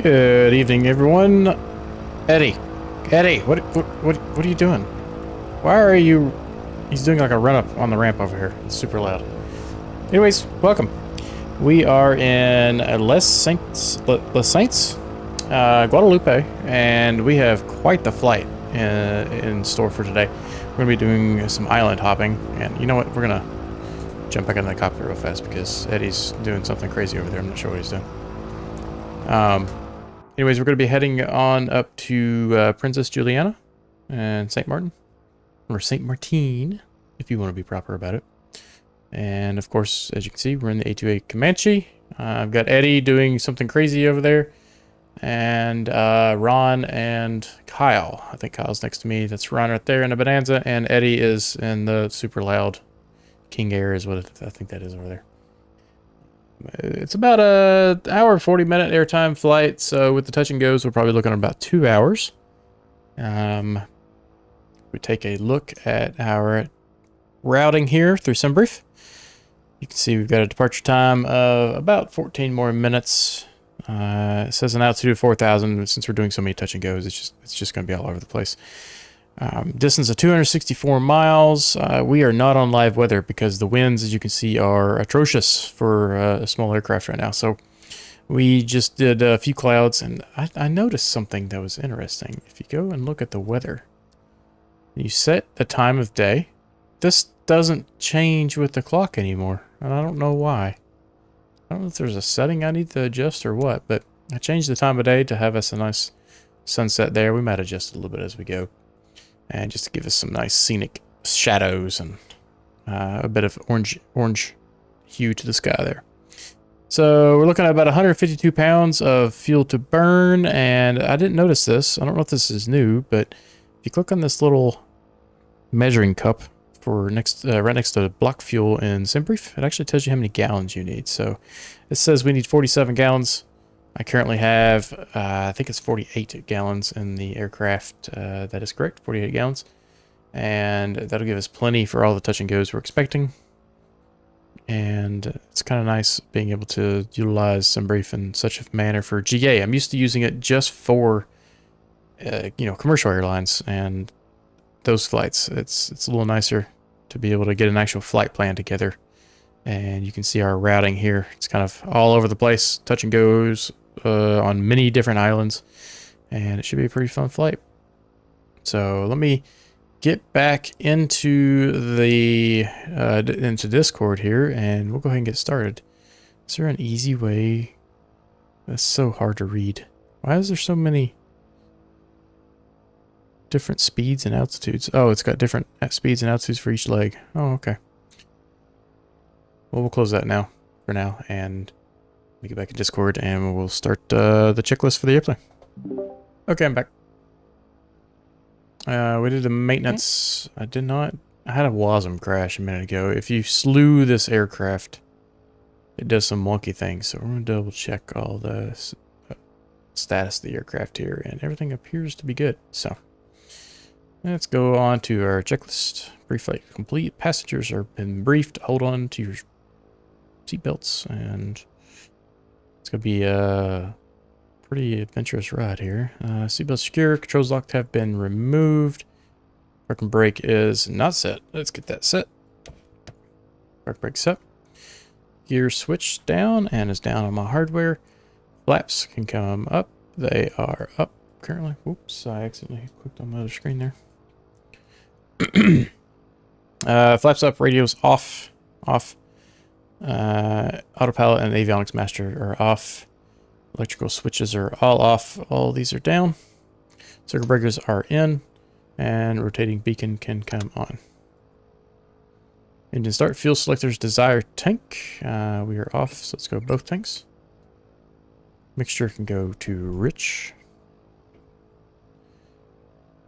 Good evening, everyone. Eddie, what are you doing? Why are you? He's doing like a run up on the ramp over here. It's super loud. Anyways, welcome. We are in Les Saints, Guadalupe, and we have quite the flight in store for today. We're gonna be doing some island hopping, and you know what? We're gonna jump back into the cockpit real fast because Eddie's doing something crazy over there. I'm not sure what he's doing. Anyways, we're going to be heading on up to Princess Juliana and St. Martin, or St. Martin, if you want to be proper about it. And of course, as you can see, we're in the A2A Comanche. I've got Eddie doing something crazy over there, and Ron and Kyle. I think Kyle's next to me. That's Ron right there in a Bonanza, and Eddie is in the super loud King Air is what I think that is over there. It's about a hour and 40-minute airtime flight, so with the touch and goes, we're probably looking at about 2 hours. We take a look at our routing here through SimBrief. You can see we've got a departure time of about 14 more minutes. It says an altitude of 4,000. Since we're doing so many touch and goes, it's just going to be all over the place. Distance of 264 miles. We are not on live weather because the winds, as you can see, are atrocious for a small aircraft right now. So we just did a few clouds, and I noticed something that was interesting. If you go and look at the weather, you set the time of day, this doesn't change with the clock anymore, and I don't know why. I don't know if there's a setting I need to adjust or what, but I changed the time of day to have us a nice sunset there. We might adjust a little bit as we go. And just to give us some nice scenic shadows and a bit of orange hue to the sky there. So we're looking at about 152 pounds of fuel to burn, and I didn't notice this. I don't know if this is new, but if you click on this little measuring cup for right next to block fuel in SimBrief, it actually tells you how many gallons you need. So it says we need 47 gallons. I currently have, I think it's 48 gallons in the aircraft. That is correct, 48 gallons. And that'll give us plenty for all the touch and goes we're expecting. And it's kind of nice being able to utilize SimBrief in such a manner for GA. I'm used to using it just for, commercial airlines and those flights. It's a little nicer to be able to get an actual flight plan together. And you can see our routing here. It's kind of all over the place, touch and goes on many different islands, and it should be a pretty fun flight. So let me get back into the into Discord here, and we'll go ahead and get started. Is there an easy way? That's so hard to read. Why is there so many different speeds and altitudes? Oh, it's got different speeds and altitudes for each leg. Oh, okay. Well, we'll close that now, for now, and we get back in Discord, and we'll start the checklist for the airplane. Okay, I'm back. We did the maintenance. I had a WASM crash a minute ago. If you slew this aircraft, it does some wonky things. So we're going to double check all the status of the aircraft here, and everything appears to be good. So let's go on to our checklist. Brief flight complete. Passengers have been briefed. Hold on to your seatbelts, and it's gonna be a pretty adventurous ride here. Seatbelt secure. Controls locked have been removed. Park and brake is not set. Let's get that set. Park brake set. Gear switch down and is down on my hardware. Flaps can come up. They are up currently. Whoops, I accidentally clicked on my other screen there. Flaps up. Radios off. Autopilot and avionics master are off. Electrical switches are all off. All these are down. Circuit breakers are in, and rotating beacon can come on. Engine start. Fuel selectors desired tank. We are off, so let's go both tanks. Mixture can go to rich.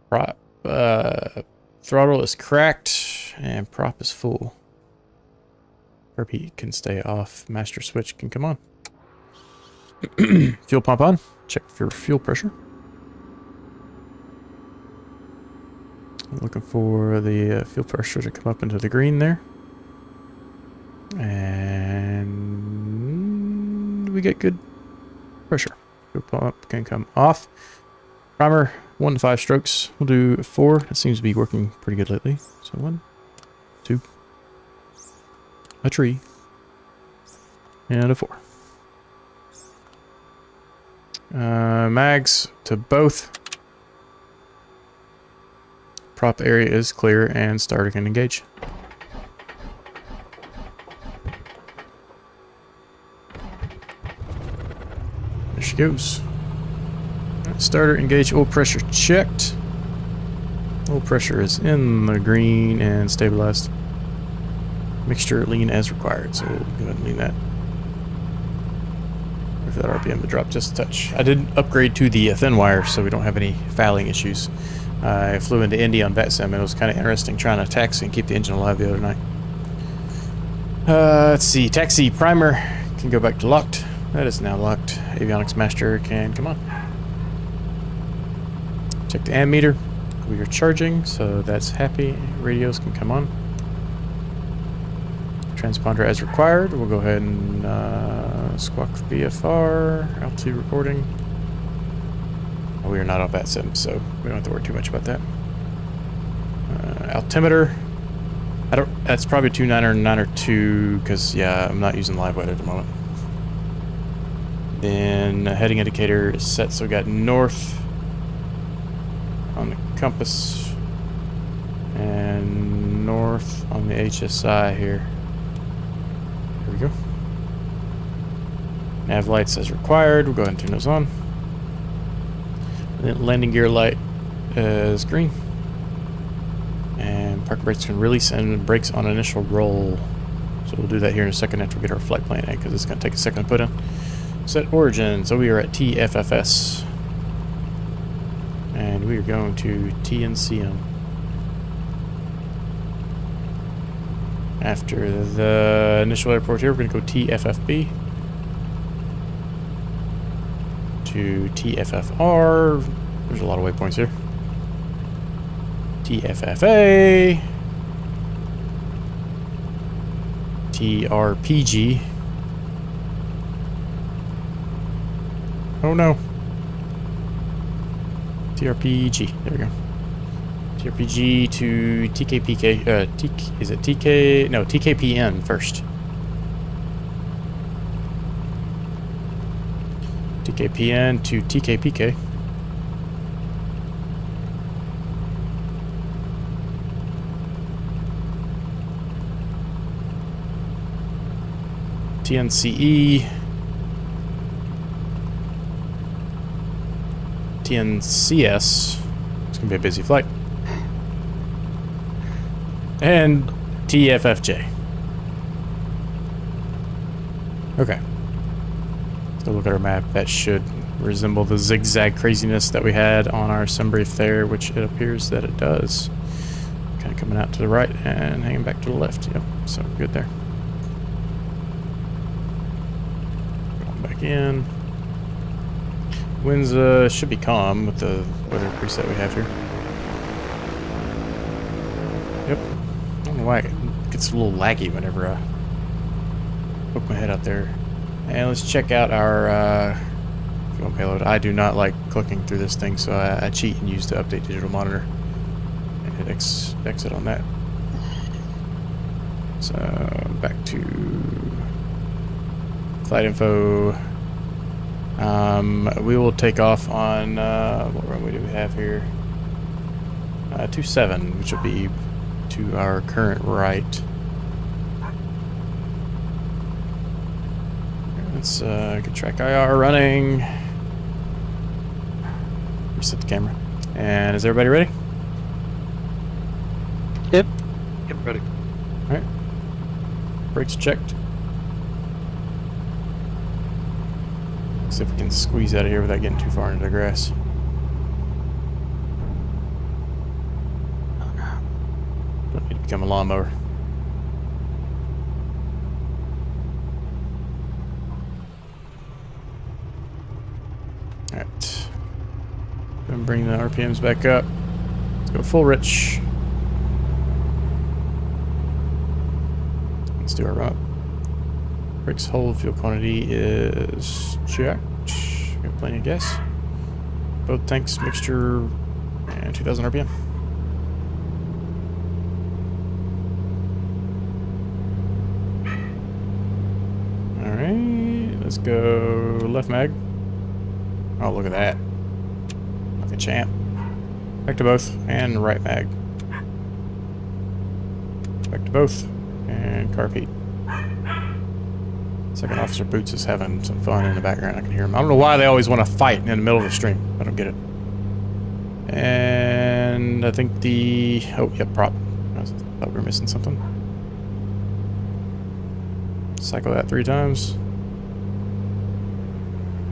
Prop throttle is cracked and prop is full. Repeat can stay off. Master switch can come on. Fuel pump on. Check for fuel pressure. Looking for the fuel pressure to come up into the green there. And we get good pressure. Fuel pump can come off. Primer, 1 to 5 strokes. We'll do 4. It seems to be working pretty good lately. So 1, 2, a tree, and a 4. Mags to both. Prop area is clear and starter can engage. There she goes. Starter engage, oil pressure checked. Oil pressure is in the green and stabilized. Mixture lean as required, so we'll go ahead and lean that. Wait for that RPM to drop just a touch. I did upgrade to the thin wire so we don't have any fouling issues. I flew into Indy on VetSim and it was kind of interesting trying to taxi and keep the engine alive the other night. Let's see, taxi primer can go back to locked. That is now locked. Avionics master can come on. Check the ammeter. We are charging, so that's happy. Radios can come on. Transponder as required. We'll go ahead and squawk VFR. Altitude reporting. We are not on VetSim, so we don't have to worry too much about that. Altimeter. That's probably 29 or 902, because yeah, I'm not using live weather at the moment. Then heading indicator is set, so we got north on the compass and north on the HSI here. There we go. Nav lights as required. We'll go ahead and turn those on. And then landing gear light is green. And park brakes can release and brakes on initial roll. So we'll do that here in a second after we get our flight plan in, because it's going to take a second to put in. Set origin. So we are at TFFS. And we are going to TNCM. After the initial airport here, we're going to go TFFB to TFFR. There's a lot of waypoints here. TFFA. TRPG. Oh no. TRPG. There we go. TRPG to TKPK. Is it TK? No, TKPN first. TKPN to TKPK. TNCE. TNCS. It's gonna be a busy flight. And TFFJ. Okay. So look at our map. That should resemble the zigzag craziness that we had on our sunbrief there, which it appears that it does. Kind of coming out to the right and hanging back to the left. Yep. So good there. Going back in. Winds should be calm with the weather preset we have here. Yep. I don't know why it gets a little laggy whenever I poke my head out there. And let's check out our fuel payload. I do not like clicking through this thing, so I cheat and use the update digital monitor and hit exit on that. So back to flight info. We will take off on what runway do we have here? 27, which will be to our current right. Let's get track IR running. Reset the camera. And is everybody ready? Yep. Yep, ready. Alright. Brakes checked. See if we can squeeze out of here without getting too far into the grass. Don't need to become a lawnmower. Alright. Gonna bring the RPMs back up. Let's go full rich. Let's do our run up. Brakes hold, fuel quantity is checked. Got plenty of gas. Both tanks, mixture, and 2,000 RPM. Alright, let's go left mag. Oh, look at that. Like a champ. Back to both, and right mag. Back to both, and carb heat. Second Officer Boots is having some fun in the background. I can hear him. I don't know why they always want to fight in the middle of the stream. I don't get it. And I think the... Oh, yep, prop. I thought we were missing something. Cycle that 3 times.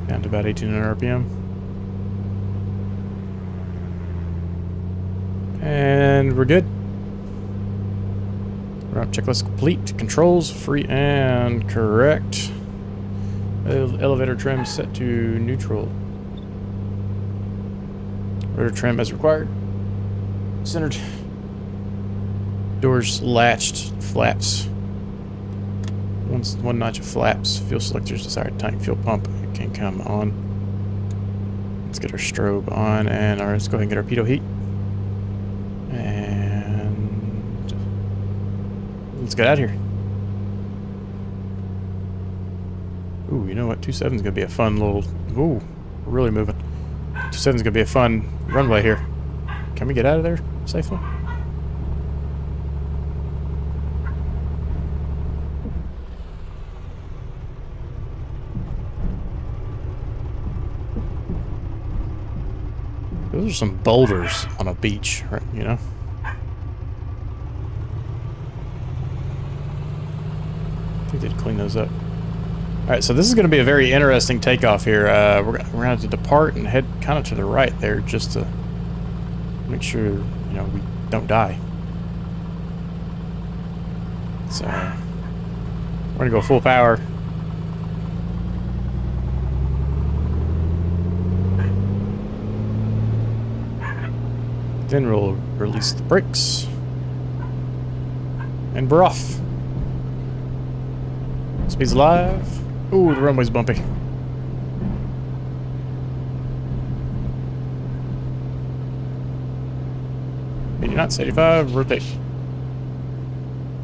Down to about 1,800 RPM. And we're good. Route checklist complete. Controls free and correct. Elevator trim set to neutral. Rotor trim as required. Centered. Doors latched. Flaps. One notch of flaps. Fuel selectors desired tank. Fuel pump can come on. Let's get our strobe on, and let's go ahead and get our pitot heat. And let's get out of here. Ooh, you know what? 27 is gonna be a fun little. Ooh, we're really moving. 27 is gonna be a fun runway here. Can we get out of there safely? Those are some boulders on a beach, right? You know? I think they'd clean those up. Alright, so this is going to be a very interesting takeoff here. We're going to have to depart and head kind of to the right there just to make sure, you know, we don't die. So, we're going to go full power. Then we'll release the brakes. And we're off. Speed's alive. Ooh, the runway's bumpy. Maybe not 85, rotate.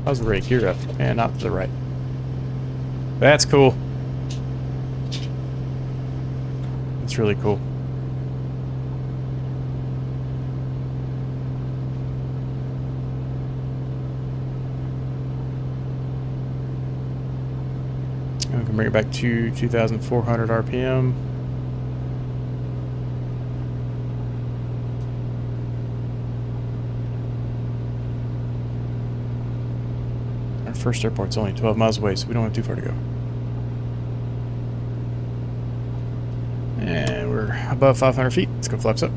How's the rate? Gear up. And not to the right. That's cool. That's really cool. We can bring it back to 2,400 RPM. Our first airport's only 12 miles away, so we don't have too far to go. And we're above 500 feet. Let's go flaps up.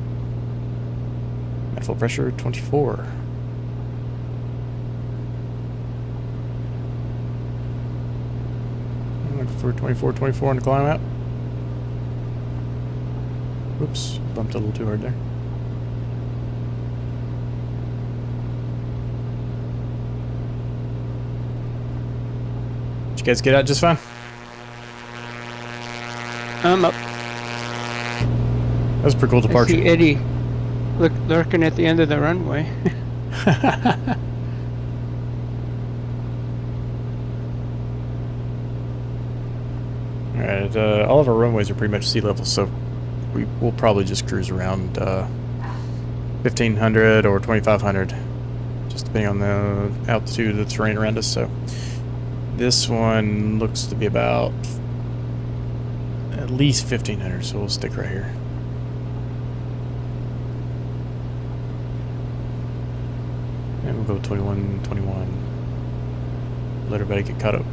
At full pressure, 24. For 24 on the climb out. Whoops, bumped a little too hard there. Did you guys get out just fine? I'm up. That was a pretty cool departure. I see Eddie lurking at the end of the runway. Alright, all of our runways are pretty much sea level, so we'll probably just cruise around 1,500 or 2,500, just depending on the altitude of the terrain around us. So this one looks to be about at least 1,500, so we'll stick right here. And we'll go 21. Let everybody get caught up.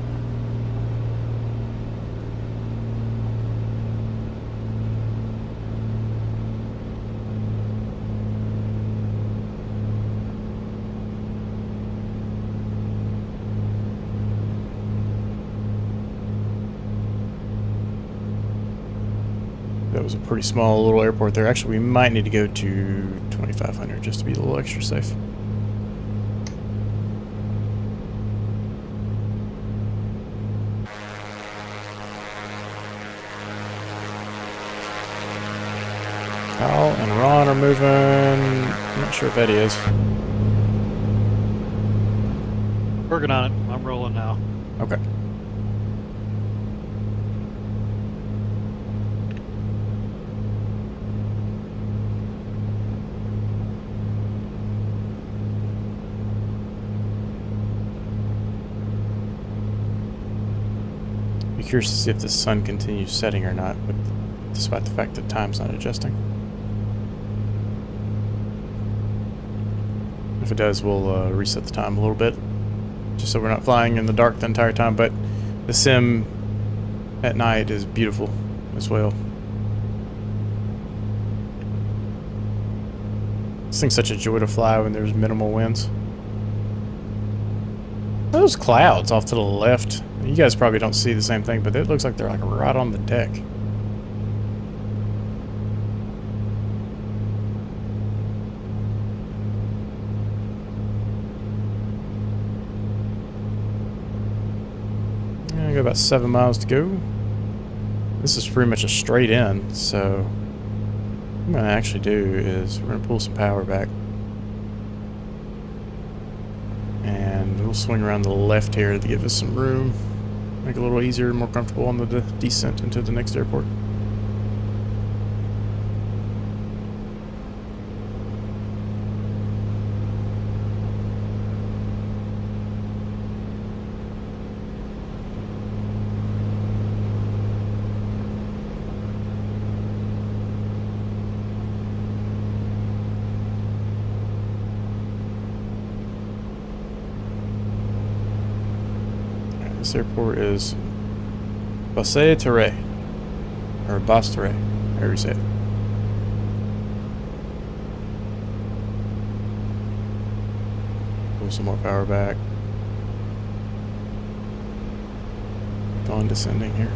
That was a pretty small little airport there. Actually, we might need to go to 2,500 just to be a little extra safe. Kyle and Ron are moving. I'm not sure if Eddie is. Working on it. I'm rolling now. Okay. Be curious to see if the sun continues setting or not, but despite the fact that time's not adjusting. If it does, we'll reset the time a little bit, just so we're not flying in the dark the entire time. But the sim at night is beautiful as well. This thing's such a joy to fly when there's minimal winds. Those clouds off to the left, you guys probably don't see the same thing, but it looks like they're like right on the deck. I got about 7 miles to go. This is pretty much a straight in, so what I'm gonna actually do is we're gonna pull some power back. And we'll swing around to the left here to give us some room. Make it a little easier and more comfortable on the descent into the next airport. This airport is Basse-Terre, or Basse-Terre, however you say it. Pull some more power back. Keep on descending here.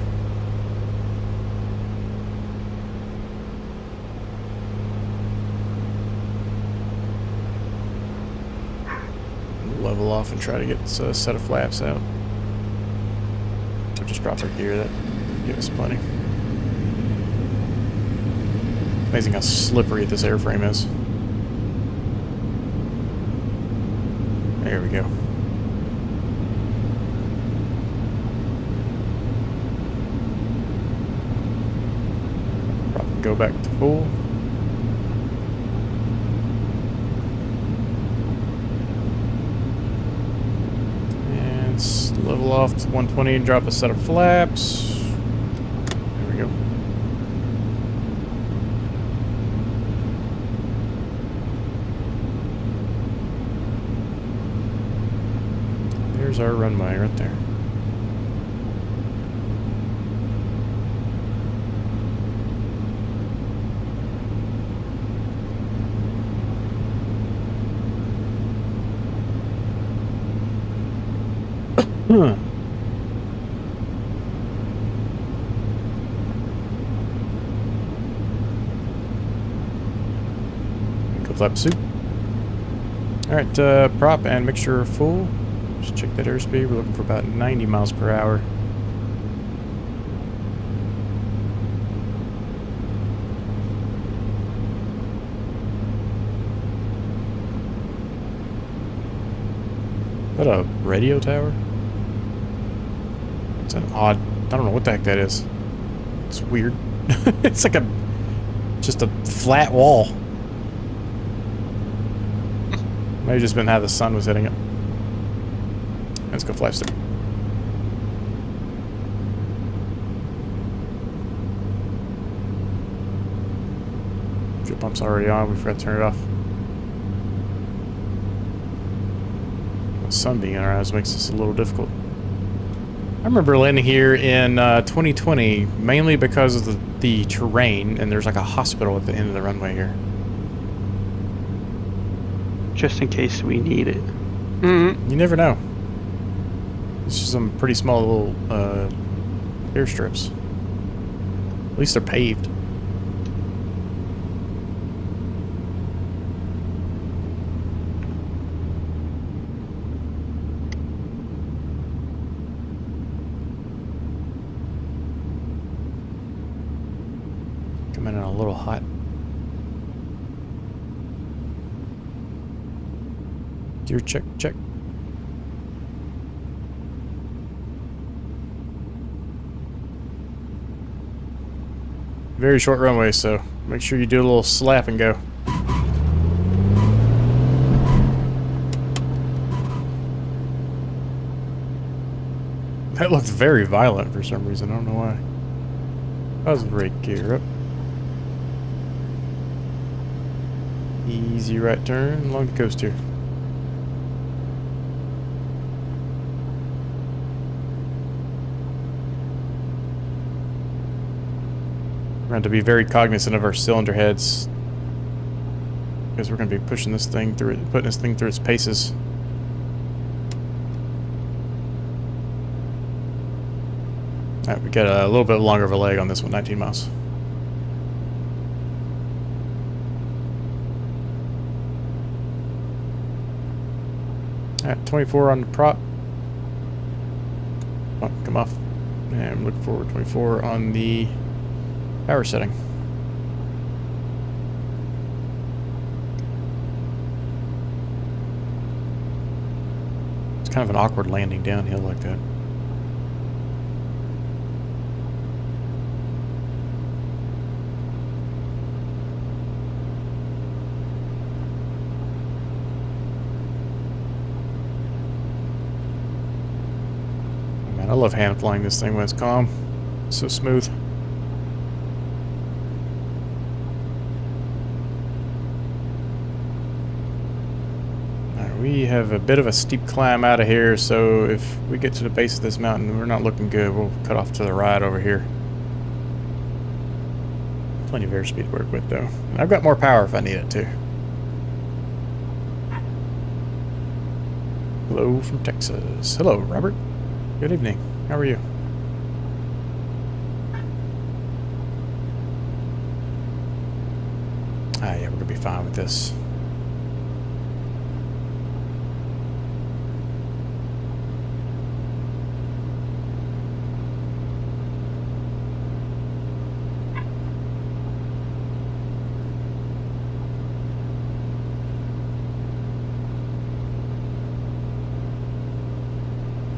Level off and try to get a set of flaps out. Just drop our gear, that give us plenty. Amazing how slippery this airframe is. There we go. Probably go back to full. Level off to 120 and drop a set of flaps. There we go. There's our runway right there. Huh. Go flap suit. Alright, prop and mixture full. Just check that airspeed. We're looking for about 90 miles per hour. Is that a radio tower? It's an odd, I don't know what the heck that is. It's weird. It's like just a flat wall. Maybe just been how the sun was hitting it. Let's go fly stick. Fuel pump's already on, we forgot to turn it off. The sun being in our eyes makes this a little difficult. I remember landing here in 2020 mainly because of the terrain, and there's like a hospital at the end of the runway here. Just in case we need it. Mm-hmm. You never know. It's just some pretty small little airstrips. At least they're paved. Coming in a little hot. Steer check, check. Very short runway, so make sure you do a little slap and go. That looked very violent for some reason. I don't know why. How's the brake gear up? Easy right turn along the coast here. We're going to be very cognizant of our cylinder heads because we're going to be pushing this thing through, putting this thing through its paces. All right, we got a little bit longer of a leg on this one, 19 miles. All right, 24 on the prop. Oh, come off. And I'm looking forward, 24 on the power setting. It's kind of an awkward landing downhill like that. I love hand flying this thing when it's calm. It's so smooth. Alright, we have a bit of a steep climb out of here, so if we get to the base of this mountain, we're not looking good. We'll cut off to the right over here. Plenty of airspeed to work with, though. I've got more power if I need it, too. Hello from Texas. Hello, Robert. Good evening. How are you? Ah, yeah, we're gonna be fine with this.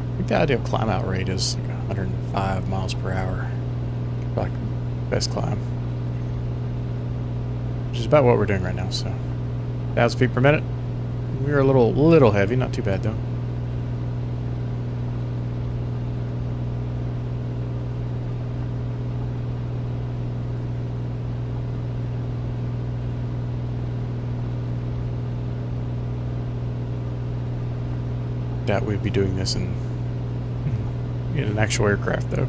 I think the ideal climb out rate is like 105 miles per hour. Like best climb. Which is about what we're doing right now, so 1,000 feet per minute. We're a little heavy, not too bad though. That we'd be doing this in an actual aircraft though.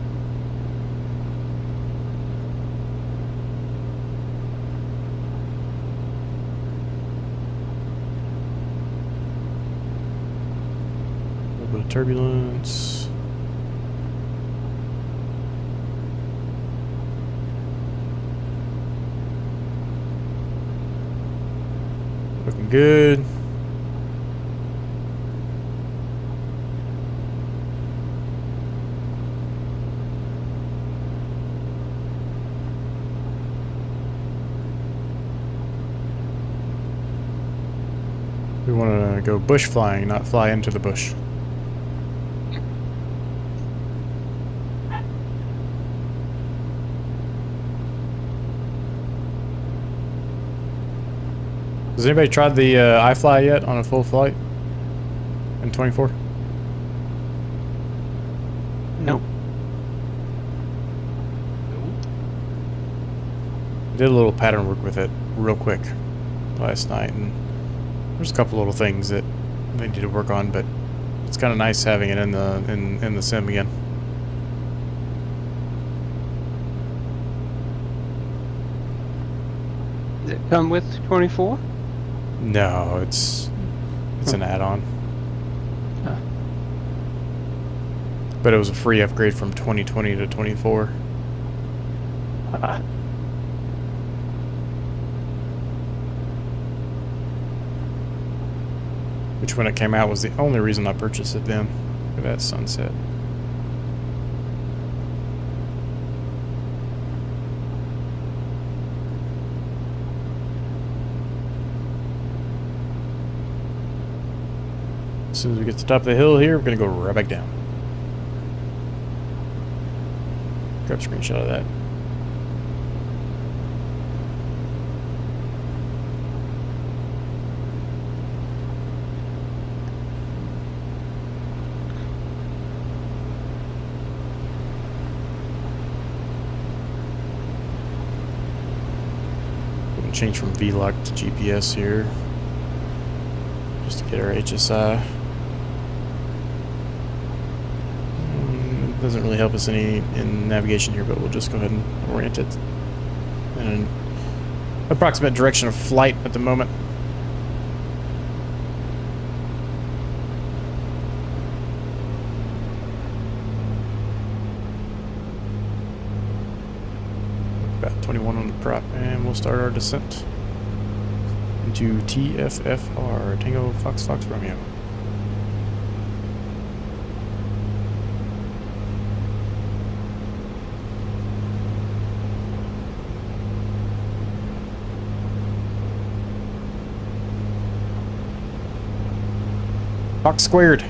A little bit of turbulence. Looking good. We want to go bush flying, not fly into the bush. Has anybody tried the iFly yet on a full flight in 24? Nope. I did a little pattern work with it real quick last night, and there's a couple little things that they need to work on, but it's kind of nice having it in the sim again. Does it come with 24? No, it's an add-on. Huh. But it was a free upgrade from 2020 to 24. Which when it came out was the only reason I purchased it then. Look at that sunset. soon as we get to the top of the hill here, we're going to go right back down. Grab a screenshot of that. Change from VLOC to GPS here just to get our HSI. It doesn't really help us any in navigation here, but we'll just go ahead and orient it in an approximate direction of flight at the moment. About 21 on the prop, and we'll start our descent into TFFR, Tango Fox Fox Romeo. Fox squared.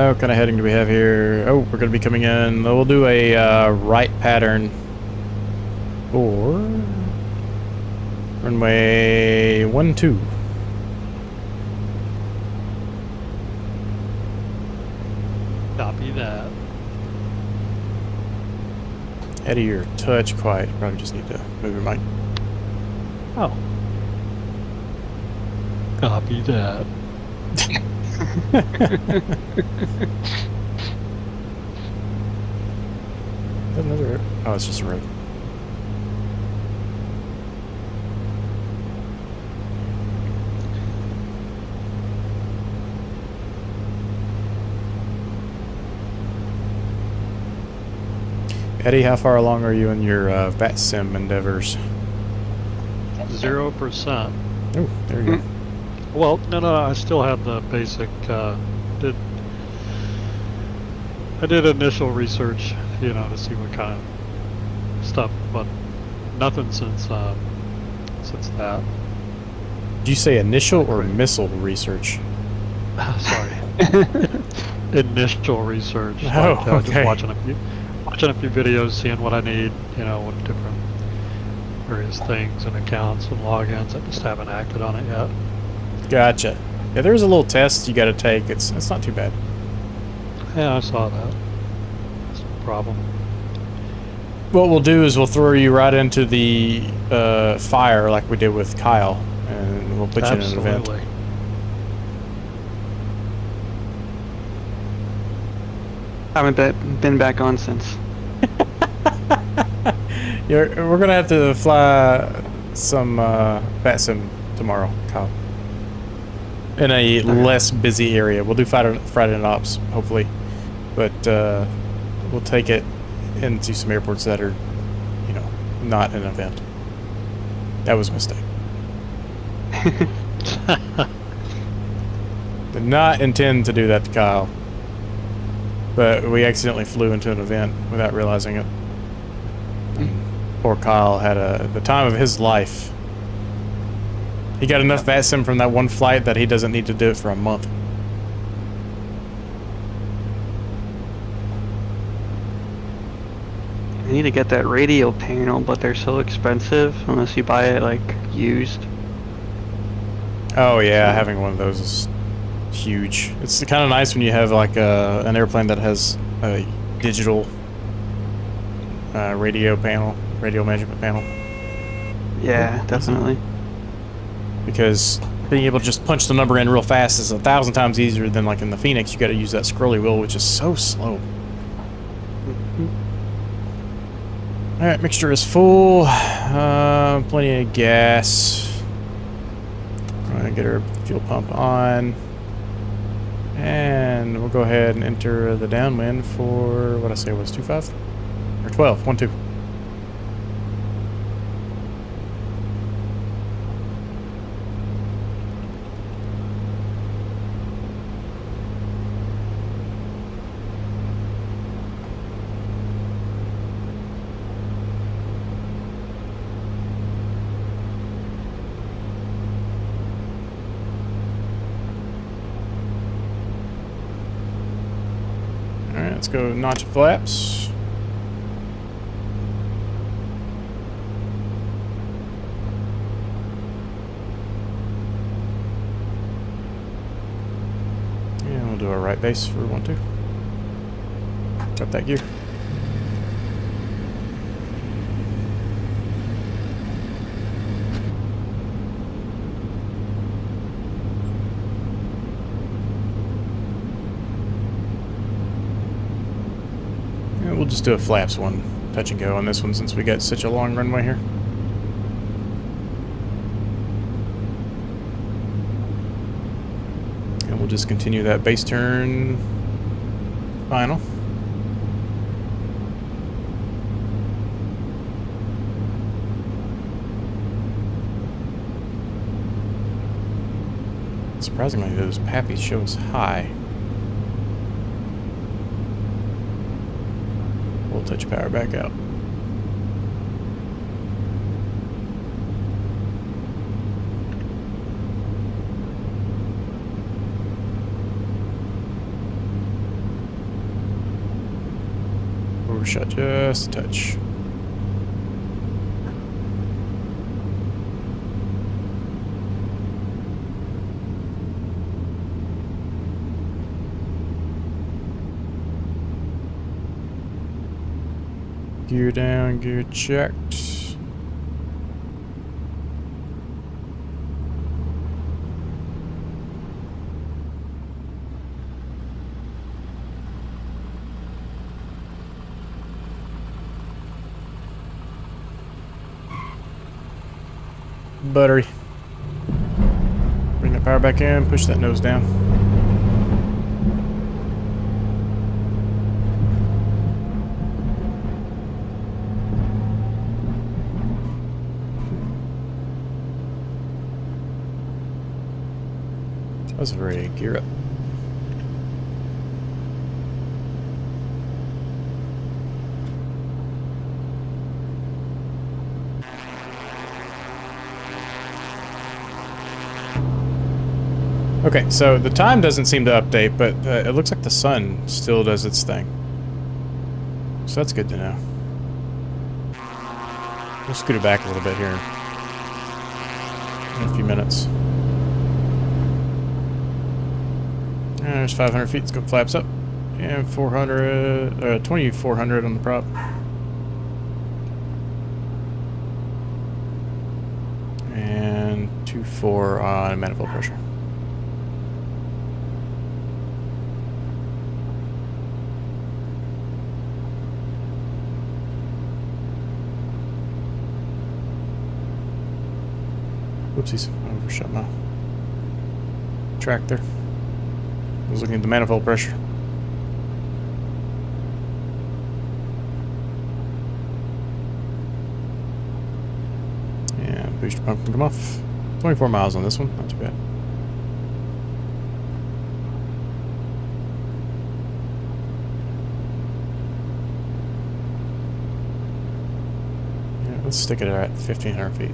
What kind of heading do we have here? Oh, we're going to be coming in. We'll do a right pattern for runway 12. Copy that. Eddie, you're a touch quiet. You probably just need to move your mic. Oh. Copy that. Another. Oh, it's just a road. Eddie, how far along are you in your VAT sim endeavors? 0%. Oh, there you go. Well, no, I still have the basic, I did initial research, you know, to see what kind of stuff, but nothing since that. Did you say initial or missile research? Sorry. Initial research. Oh, okay. Just watching a few videos, seeing what I need, you know, what different various things and accounts and logins. I just haven't acted on it yet. Gotcha. Yeah, there's a little test you got to take. It's not too bad. Yeah, I saw that. That's no problem. What we'll do is we'll throw you right into the fire like we did with Kyle, and we'll put you in an event. Absolutely. Haven't been back on since. We're gonna have to fly some bat sim tomorrow, Kyle. In a less busy area. We'll do Friday night ops, hopefully, but we'll take it into some airports that are, you know, not an event. That was a mistake. Did not intend to do that to Kyle, but we accidentally flew into an event without realizing it. Poor Kyle had the time of his life. He got enough VAT sim from that one flight that he doesn't need to do it for a month. I need to get that radio panel, but they're so expensive unless you buy it like used. Oh yeah, having one of those is huge. It's kind of nice when you have like an airplane that has a digital radio management panel. Yeah, definitely. Because being able to just punch the number in real fast is 1,000 times easier than like in the Phoenix. You got to use that scrolly wheel, which is so slow. All right, mixture is full. Plenty of gas. Gonna get our fuel pump on, and we'll go ahead and enter the downwind for what I say was 25 or 12, 12. let's go notch flaps. And we'll do our right base for 1-2. Cut that gear. We'll just do a flaps one, touch and go on this one since we got such a long runway here. And we'll just continue that base turn final. Surprisingly, those pappies show us high. We'll touch power back out. Overshot just a touch. Gear down, gear checked. Battery. Bring the power back in, push that nose down. That's very gear up. Okay, so the time doesn't seem to update, but it looks like the sun still does its thing. So that's good to know. We'll scoot it back a little bit here in a few minutes. There's 500 feet. Let's go flaps up. And 400, 2400 on the prop. And 2.4 on manifold pressure. Whoopsies, I overshot my track there. I was looking at the manifold pressure. And booster pump can come off. 24 miles on this one, not too bad. Yeah, let's stick it at 1,500 feet.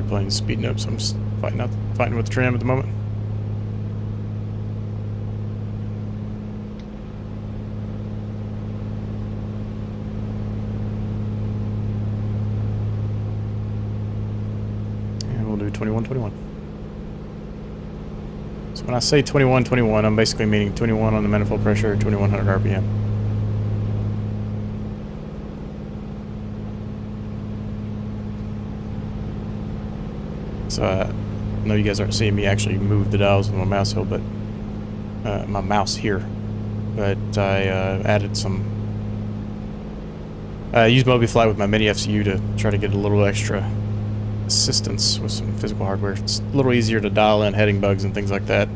Plane's speeding up, so I'm just fighting with the trim at the moment. And we'll do 21-21. So when I say 21-21, I'm basically meaning 21 on the manifold pressure, 2100 RPM. So I know you guys aren't seeing me actually move the dials with my mouse here, but I added some. I used MobiFly with my mini FCU to try to get a little extra assistance with some physical hardware. It's a little easier to dial in heading bugs and things like that.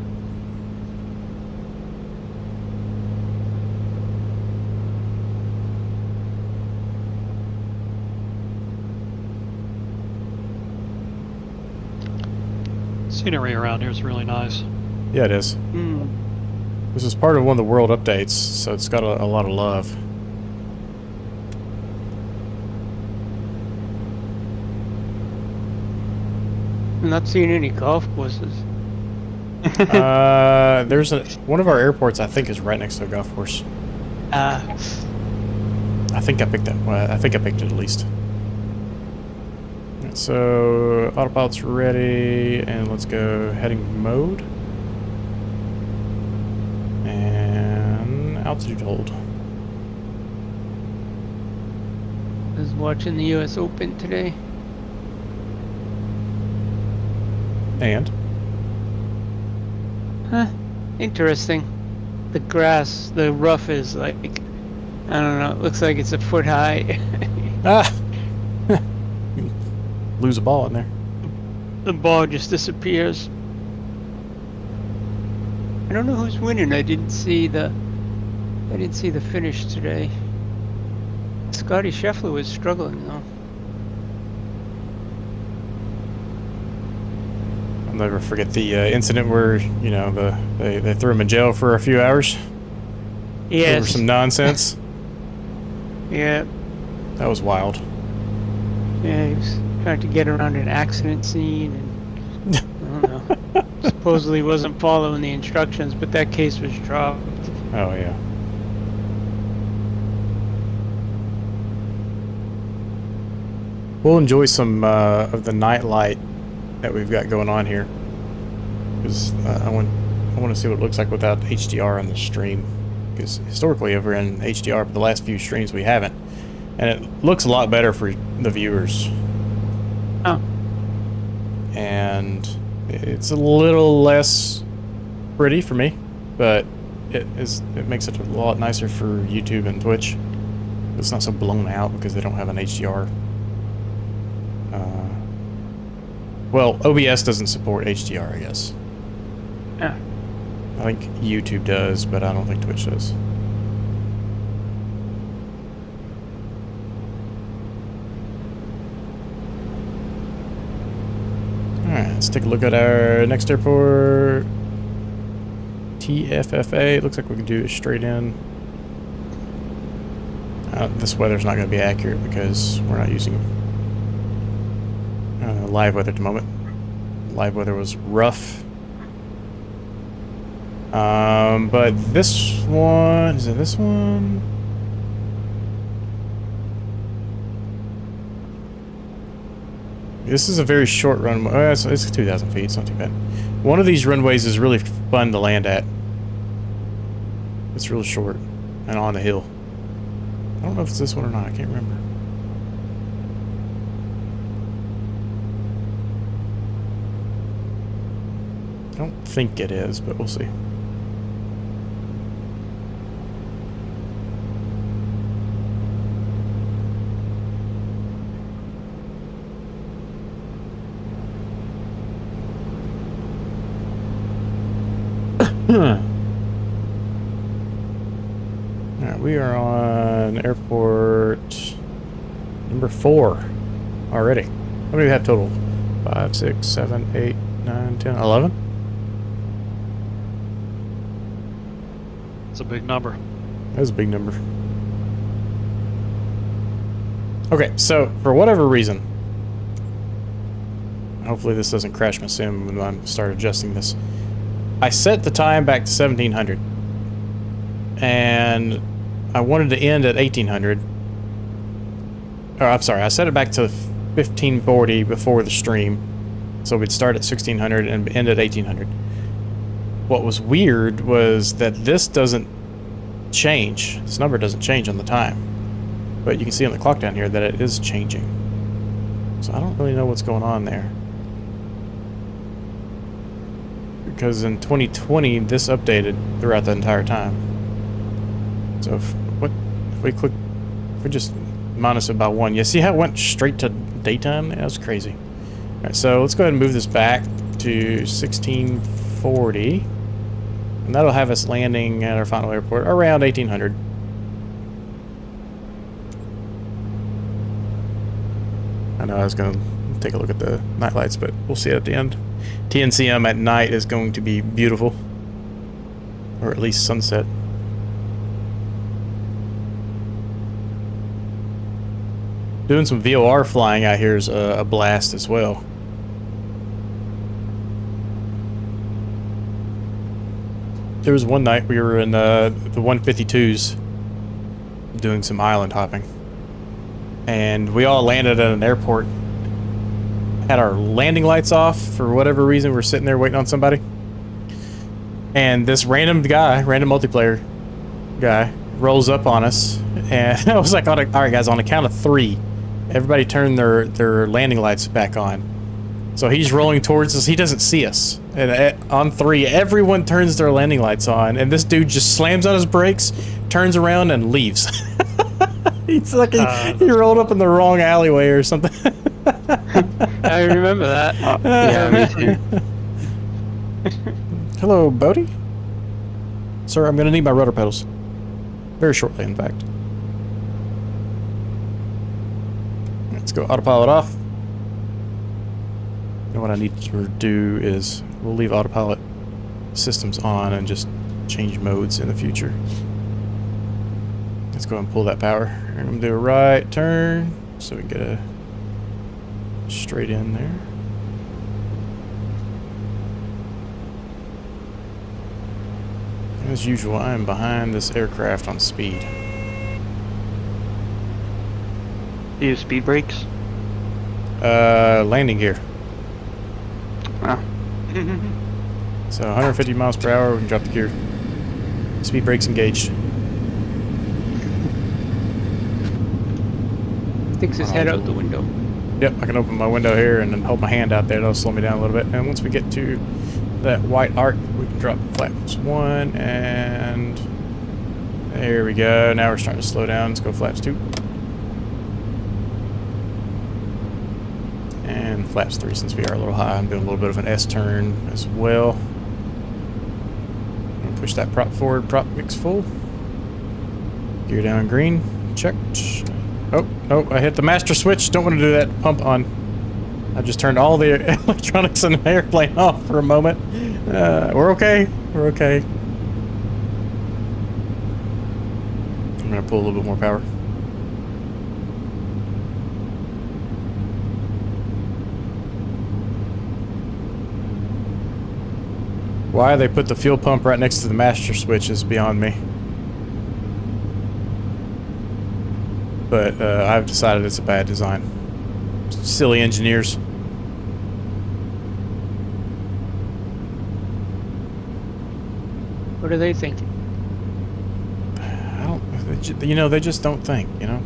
Scenery around here is really nice. Yeah, it is. This is part of one of the world updates, so it's got a lot of love. I'm not seeing any golf courses. There's one of our airports I think is right next to a golf course. I think I picked that. Well, I think I picked it at least. Alright, so autopilot's ready, and let's go heading mode and altitude hold. I was watching the U.S. Open today. And Huh. Interesting. The grass, the rough is like, I don't know, it looks like it's a foot high. lose a ball in there. The ball just disappears. I don't know who's winning. I didn't see the finish today. Scotty Scheffler was struggling though. I'll never forget the incident where, you know, they threw him in jail for a few hours over Yes. some nonsense. Yeah. That was wild. Yeah, he was trying to get around an accident scene and I don't know. Supposedly wasn't following the instructions, but that case was dropped. Oh, yeah. We'll enjoy some of the night light that we've got going on here, because I want to see what it looks like without HDR on the stream, because historically over in HDR for the last few streams we haven't, and it looks a lot better for the viewers. Oh. And it's a little less pretty for me, but it makes it a lot nicer for YouTube and Twitch. It's not so blown out because they don't have an HDR. Well, OBS doesn't support HDR, I guess. Yeah. I think YouTube does, but I don't think Twitch does. Alright, let's take a look at our next airport. TFFA. Looks like we can do it straight in. This weather's not going to be accurate because we're not using live weather at the moment. Live weather was rough. But this one, is it this one? This is a very short runway. Oh, it's 2,000 feet, it's not too bad. One of these runways is really fun to land at. It's real short and on a hill. I don't know if it's this one or not, I can't remember. I don't think it is, but we'll see. Alright, we are on airport number 4 already. How many do we have total? 5, 6, 7, 8, 9, 10, 11? It's a big number. That's a big number. Okay, so for whatever reason, hopefully this doesn't crash my sim when I start adjusting this. I set the time back to 1700, and I wanted to end at 1800. Or I'm sorry, I set it back to 1540 before the stream, so we'd start at 1600 and end at 1800. What was weird was that this doesn't change. This number doesn't change on the time. But you can see on the clock down here that it is changing. So I don't really know what's going on there. Because in 2020, this updated throughout the entire time. So if we just minus it by 1. You see how it went straight to daytime? That was crazy. Alright, so let's go ahead and move this back to 1640. And that'll have us landing at our final airport around 1800. I know I was going to take a look at the night lights, but we'll see it at the end. TNCM at night is going to be beautiful. Or at least sunset. Doing some VOR flying out here is a blast as well. There was one night we were in the 152s doing some island hopping. And we all landed at an airport. Had our landing lights off for whatever reason. We're sitting there waiting on somebody. And this random multiplayer guy rolls up on us. And I was like, all right guys, on the count of 3, everybody turn their landing lights back on. So he's rolling towards us. He doesn't see us. And on 3, everyone turns their landing lights on. And this dude just slams on his brakes, turns around, and leaves. He's like he rolled up in the wrong alleyway or something. I remember that. Yeah, me too. Hello, Bodie. Sir, I'm going to need my rudder pedals. Very shortly, in fact. Let's go autopilot off. And what I need to do is we'll leave autopilot systems on and just change modes in the future. Let's go ahead and pull that power. I'm going to do a right turn so we can get a straight in there. As usual, I am behind this aircraft on speed. Do you use speed brakes? Landing gear. Ah. So 150 miles per hour, we can drop the gear. Speed brakes engaged. Sticks his head out the window. Yep, I can open my window here and then hold my hand out there. That'll slow me down a little bit. And once we get to that white arc, we can drop flaps 1 and there we go. Now we're starting to slow down. Let's go flaps 2. And flaps 3 since we are a little high. I'm doing a little bit of an S turn as well. And push that prop forward, prop mix full. Gear down green. Checked. Oh, no, I hit the master switch. Don't want to do that pump on. I just turned all the electronics in the airplane off for a moment. We're okay. We're okay. I'm going to pull a little bit more power. Why they put the fuel pump right next to the master switch is beyond me. But I've decided it's a bad design. Silly engineers. What are they thinking? I don't, you know, they just don't think, you know?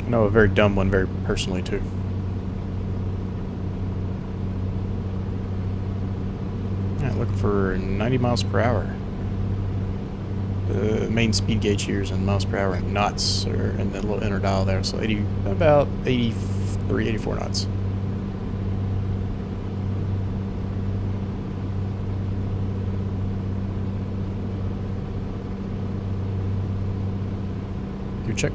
I know a very dumb one very personally, too. Looking for 90 miles per hour. The main speed gauge here is in miles per hour and knots are in the little inner dial there, so about 83, 84 knots. Gear check.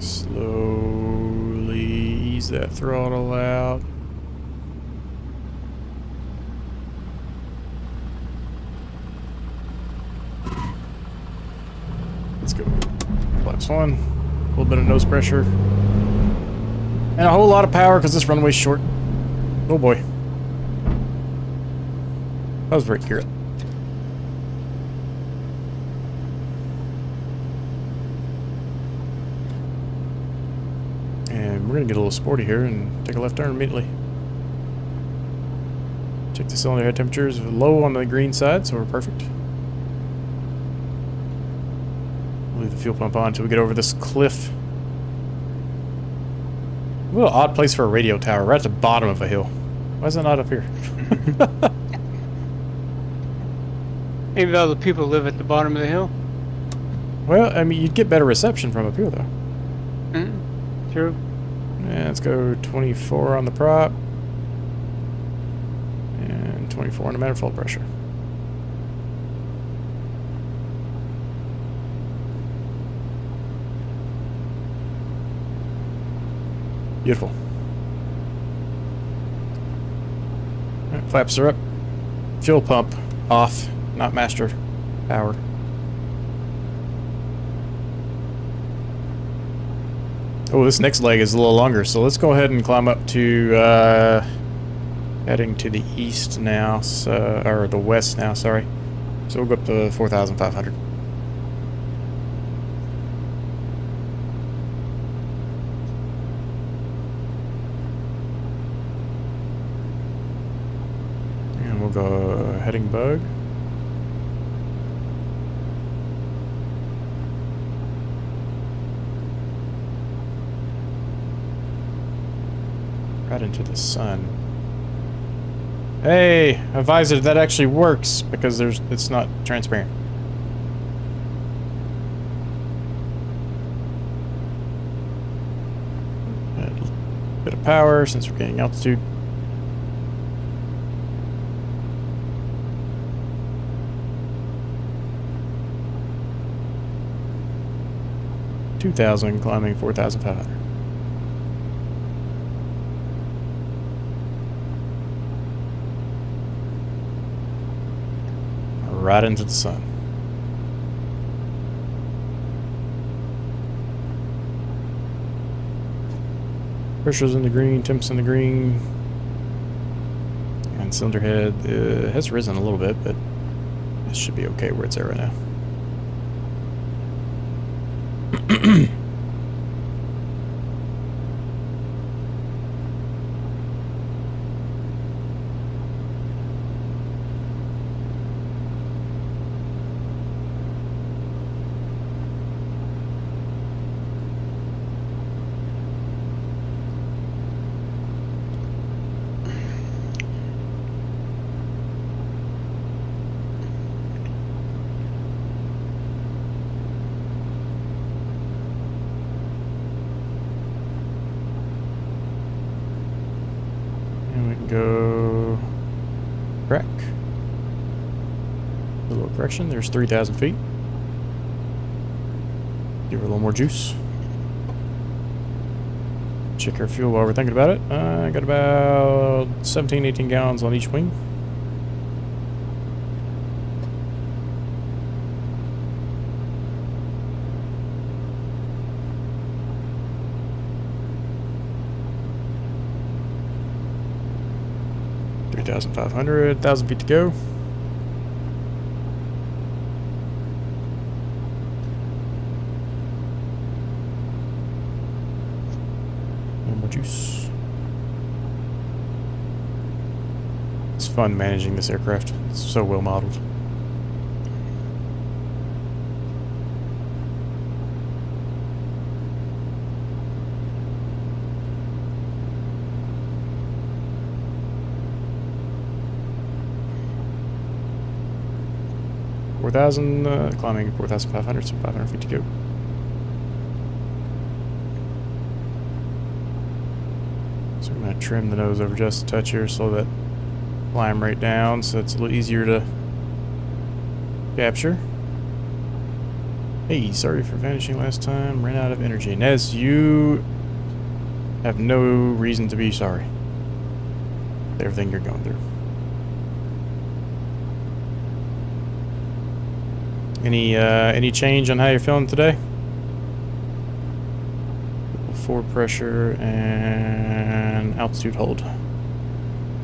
Slowly ease that throttle out. Let's go. Flaps 1. A little bit of nose pressure. And a whole lot of power because this runway's short. Oh boy. That was very accurate. And we're going to get a little sporty here and take a left turn immediately. Check the cylinder head temperatures low on the green side, so we're perfect. We'll leave the fuel pump on until we get over this cliff. A little odd place for a radio tower, right at the bottom of a hill. Why is it not up here? Maybe all the people live at the bottom of the hill. Well, I mean, you'd get better reception from up here, though. True. Yeah, let's go 24 on the prop. And 24 on the manifold pressure. Beautiful. All right, flaps are up. Fuel pump off, not master power. Oh, this next leg is a little longer, so let's go ahead and climb up to heading to the east now, so, or the west now, sorry. So we'll go up to 4,500. And we'll go heading bug. Right into the sun. Hey, a visor that actually works because it's not transparent. A bit of power since we're getting altitude. $2,000 climbing 4,500. Right into the sun. Pressure's in the green, temps in the green. And cylinder head has risen a little bit, but it should be okay where it's at right now. Go crack. A little correction. There's 3,000 feet. Give her a little more juice. Check our fuel while we're thinking about it. I got about 17, 18 gallons on each wing. $3,500, 1,000 feet to go. No more juice. It's fun managing this aircraft. It's so well modeled. Climbing 4,500, so 500 feet to go. So I'm going to trim the nose over just a touch here, slow that climb rate down so it's a little easier to capture. Hey, sorry for vanishing last time. Ran out of energy. Nez, you have no reason to be sorry. Everything you're going through. Any change on how you're feeling today? Forward pressure and altitude hold.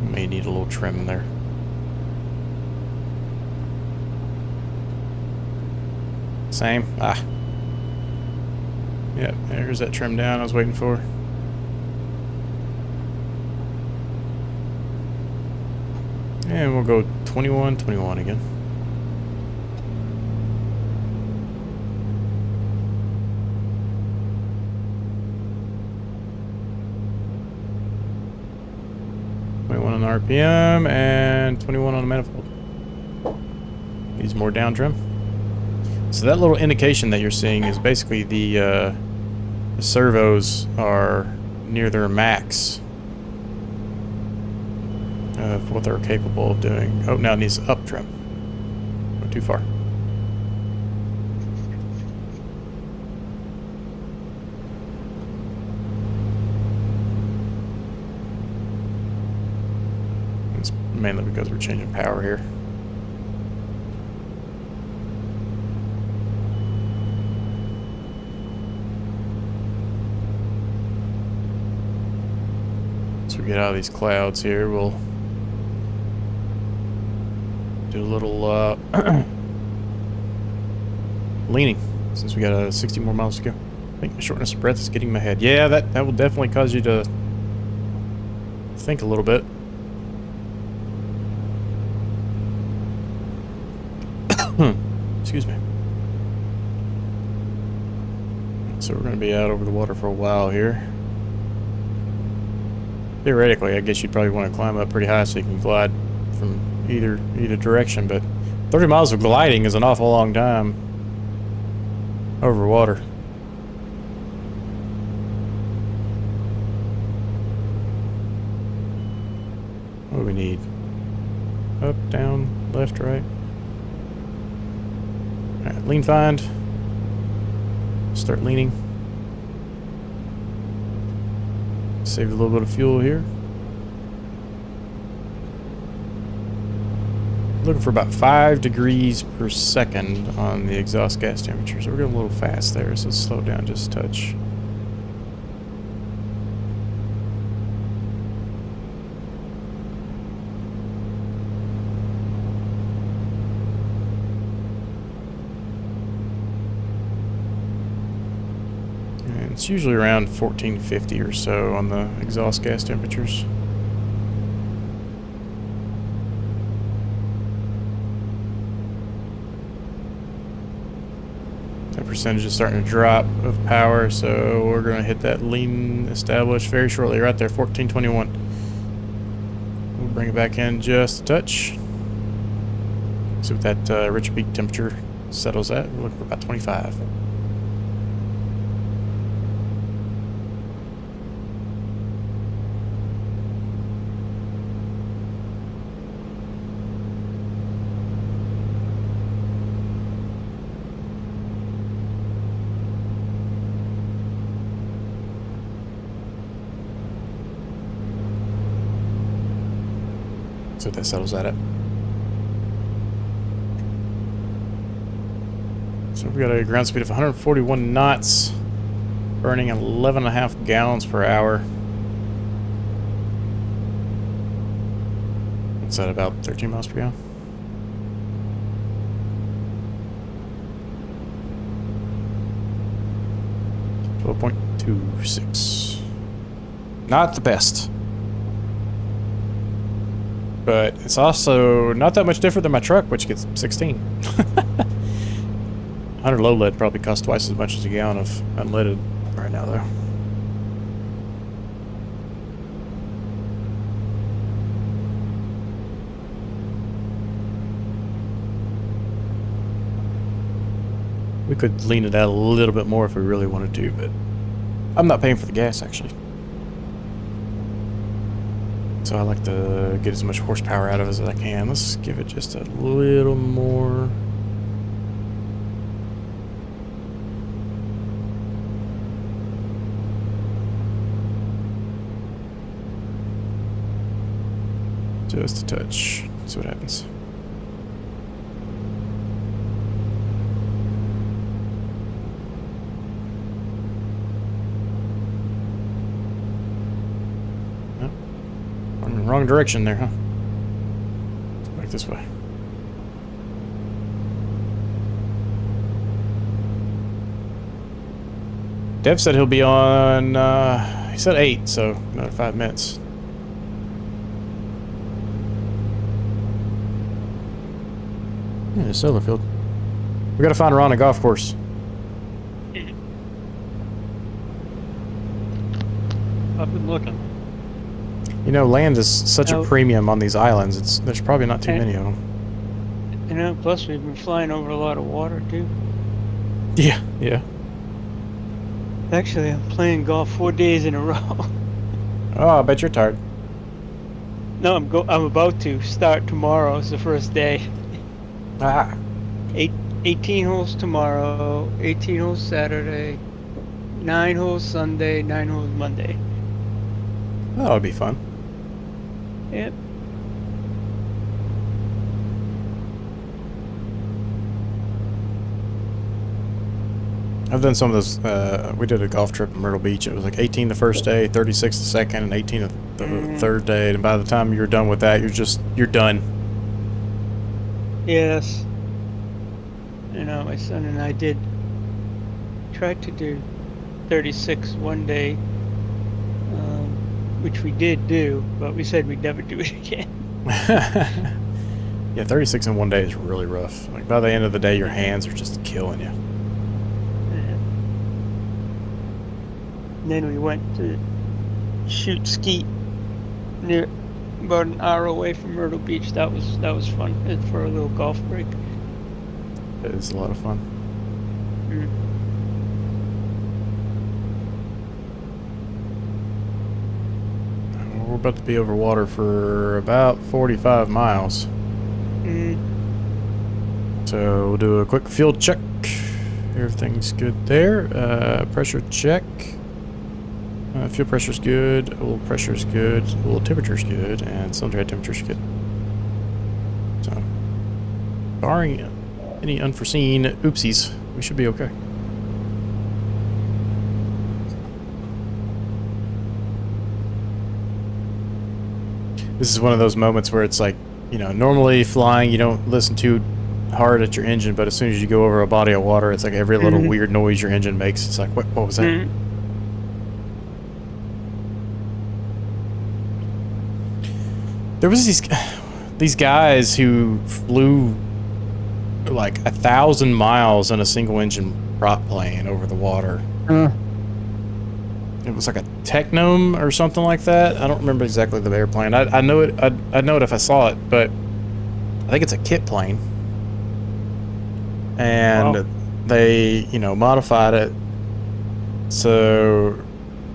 May need a little trim there. Same. Ah. Yep, there's that trim down I was waiting for. And we'll go 21, 21 again. on the RPM and 21 on the manifold. Needs more down trim. So that little indication that you're seeing is basically the servos are near their max of what they're capable of doing. Oh, now it needs up trim. Went too far. It's mainly because we're changing power here. Once we get out of these clouds here, we'll do a little leaning, since we got 60 more miles to go. I think the shortness of breath is getting in my head. Yeah, that will definitely cause you to think a little bit. Excuse me. So we're going to be out over the water for a while here. Theoretically, I guess you'd probably want to climb up pretty high so you can glide from either direction, but 30 miles of gliding is an awful long time over water. What do we need? Up, down, left, right. Alright, lean find. Start leaning. Save a little bit of fuel here. Looking for about 5 degrees per second on the exhaust gas temperature, so we're going a little fast there, so let's slow down just a touch. And it's usually around 1450 or so on the exhaust gas temperatures. Percentage is starting to drop of power, so we're going to hit that lean establish very shortly. Right there, 1421. We'll bring it back in just a touch. See what that rich peak temperature settles at. We're looking for about 25. See what that settles at. So we got a ground speed of 141 knots, burning 11.5 gallons per hour. What's that, about 13 miles per gallon? .26. Not the best. But it's also not that much different than my truck, which gets 16. 100 low lead probably costs twice as much as a gallon of unleaded right now, though. We could lean it out a little bit more if we really wanted to, but I'm not paying for the gas, actually. So I like to get as much horsepower out of it as I can. Let's give it just a little more. Just a touch. See what happens. Wrong direction there, huh? Let's go back this way. Dev said he'll be on, he said 8, so another 5 minutes. Yeah, the solar field. We gotta find her on a golf course. I've been looking. You know, land is such a Oh. premium on these islands. There's probably not too And- many of them. You know, plus we've been flying over a lot of water too. Yeah, yeah. Actually, I'm playing golf 4 days in a row. Oh, I bet you're tired. No, I'm about to start tomorrow. Is the first day. Ah. 18 holes tomorrow, 18 holes Saturday, 9 holes Sunday, 9 holes Monday. That would be fun. Yep. I've done some of those. We did a golf trip in Myrtle Beach. It was like 18 the first day, 36 the second, and 18 the third day. And by the time you're done with that, you're done. Yes. You know, my son and I tried to do 36 one day, which we did do, but we said we'd never do it again. Yeah, 36 in one day is really rough. Like by the end of the day, your hands are just killing you. And then we went to shoot skeet near about an hour away from Myrtle Beach. That was fun for a little golf break. It is a lot of fun. We're about to be over water for about 45 miles. So we'll do a quick field check. Everything's good there. Pressure check. Fuel pressure's good. Oil pressure's good. Oil temperature's good. And cylinder head temperature's good. So, barring any unforeseen oopsies, we should be okay. This is one of those moments where it's like, you know, normally flying, you don't listen too hard at your engine, but as soon as you go over a body of water, it's like every little weird noise your engine makes. It's like, what was that? There was these guys who flew like 1,000 miles in a single engine prop plane over the water. It was like a Technome or something like that. I don't remember exactly the airplane. I know it. I'd know it if I saw it, but I think it's a kit plane. And they, you know, modified it so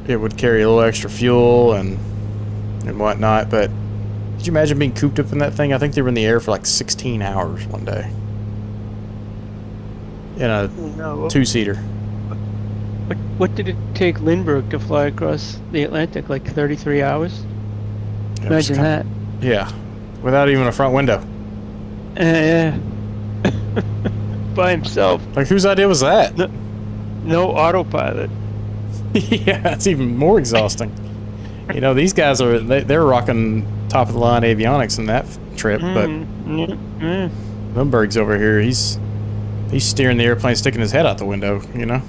it would carry a little extra fuel and whatnot. But could you imagine being cooped up in that thing? I think they were in the air for like 16 hours one day in a two-seater. What did it take Lindbergh to fly across the Atlantic? Like 33 hours? Imagine that. Yeah, without even a front window. Yeah. By himself. Like, whose idea was that? No autopilot. Yeah, it's even more exhausting. You know, these guys they're rocking top of the line avionics in that trip, but Lindbergh's over here. He's steering the airplane, sticking his head out the window. You know.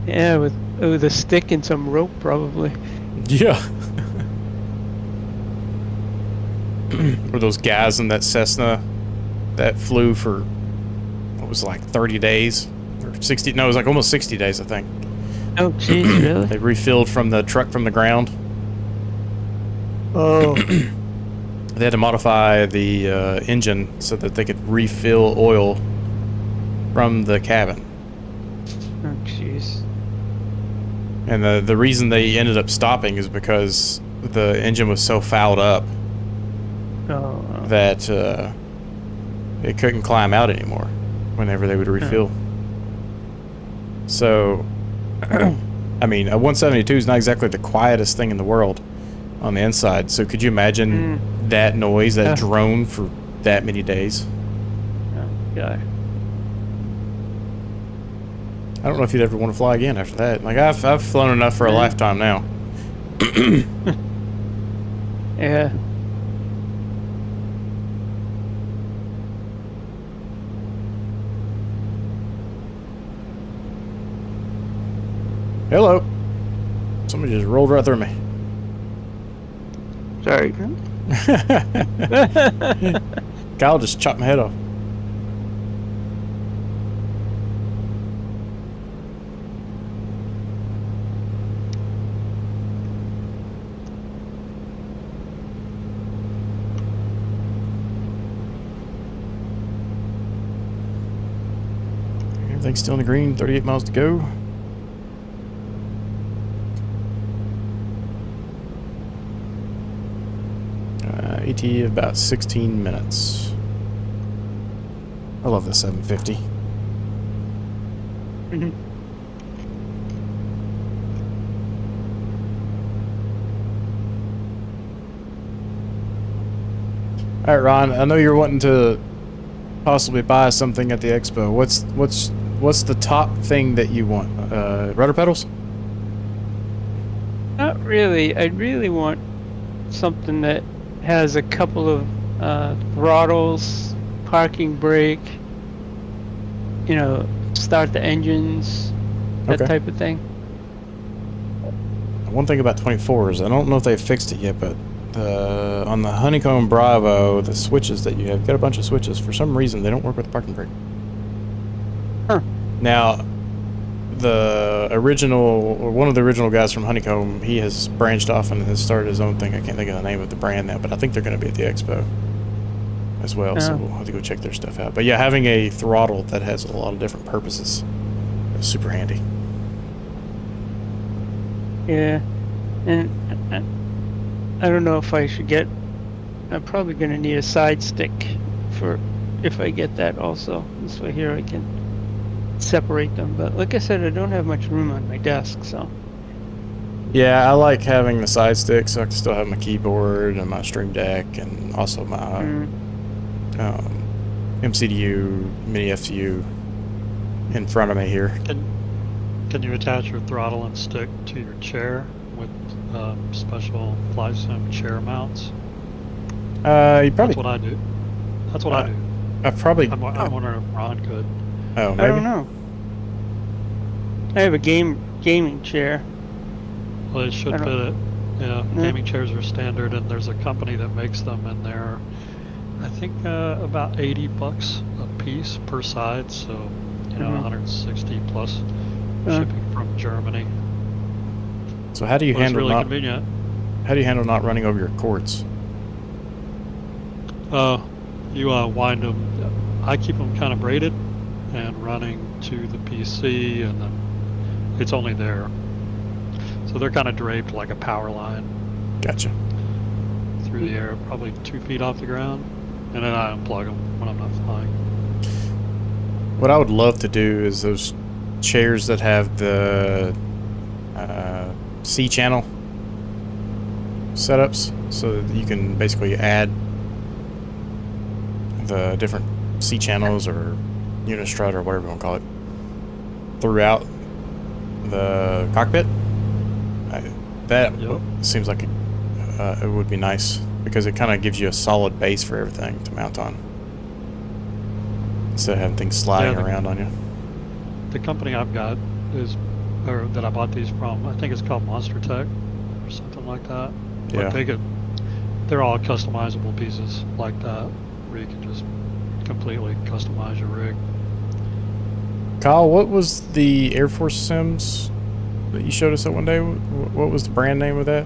Yeah, with a stick and some rope, probably. Yeah. Or those guys in that Cessna that flew for what was like 30 days or 60? No, it was like almost 60 days, I think. Oh, jeez, really? They refilled from the truck from the ground. Oh. They had to modify the engine so that they could refill oil from the cabin. Oh, jeez. And the reason they ended up stopping is because the engine was so fouled up that it couldn't climb out anymore whenever they would refill. So, I mean, a 172 is not exactly the quietest thing in the world on the inside. So could you imagine that noise, that drone for that many days? Oh, God. I don't know if you'd ever want to fly again after that. Like, I've flown enough for a lifetime now. Yeah. Hello. Somebody just rolled right through me. Sorry. Kyle just chopped my head off. Everything's still in the green. 38 miles to go. AT of about 16 minutes. I love the 750. Mhm. All right, Ron. I know you're wanting to possibly buy something at the expo. What's the top thing that you want? Rudder pedals? Not really. I really want something that has a couple of throttles, parking brake, start the engines, that Okay. type of thing. One thing about 24s, I don't know if they've fixed it yet, but on the Honeycomb Bravo, the switches that you have, got a bunch of switches. For some reason, they don't work with the parking brake. Huh. Now, the original, or one of the original guys from Honeycomb, he has branched off and has started his own thing. I can't think of the name of the brand now, but I think they're going to be at the expo as well, so Oh. we'll have to go check their stuff out. But yeah, having a throttle that has a lot of different purposes is super handy. Yeah, and I don't know if I should get. I'm probably going to need a side stick for if I get that also. This way here I can separate them. But like I said, I don't have much room on my desk, so. Yeah, I like having the side stick so I can still have my keyboard and my Stream Deck and also my MCDU, mini FCU in front of me here. Can you attach your throttle and stick to your chair with special fly sim chair mounts? You probably. That's what I do. That's what I do. I probably. I'm wondering if Ron could. Oh, maybe. I don't know. I have a gaming chair. Well, it should I fit don't- it. Yeah, Yeah. gaming chairs are standard, and there's a company that makes them, and they're, I think, about $80 a piece per side. So, Mhm. 160 plus Yeah. shipping from Germany. So how do you Well, it's handle really not? convenient. How do you handle not running over your cords? You wind them. I keep them kind of braided and running to the PC, and then it's only there. So they're kind of draped like a power line Gotcha. through the air, probably 2 feet off the ground, and then I unplug them when I'm not flying. What I would love to do is those chairs that have the C channel setups, so that you can basically add the different C channels or Unistrut or whatever you want to call it throughout the cockpit. That Yep. seems like it would be nice because it kind of gives you a solid base for everything to mount on instead of having things sliding around on you. The company I've got that I bought these from, I think it's called Monster Tech or something like that. Yeah. But they're all customizable pieces like that, where you can just completely customize your rig. Kyle, what was the Air Force Sims that you showed us that one day? What was the brand name of that?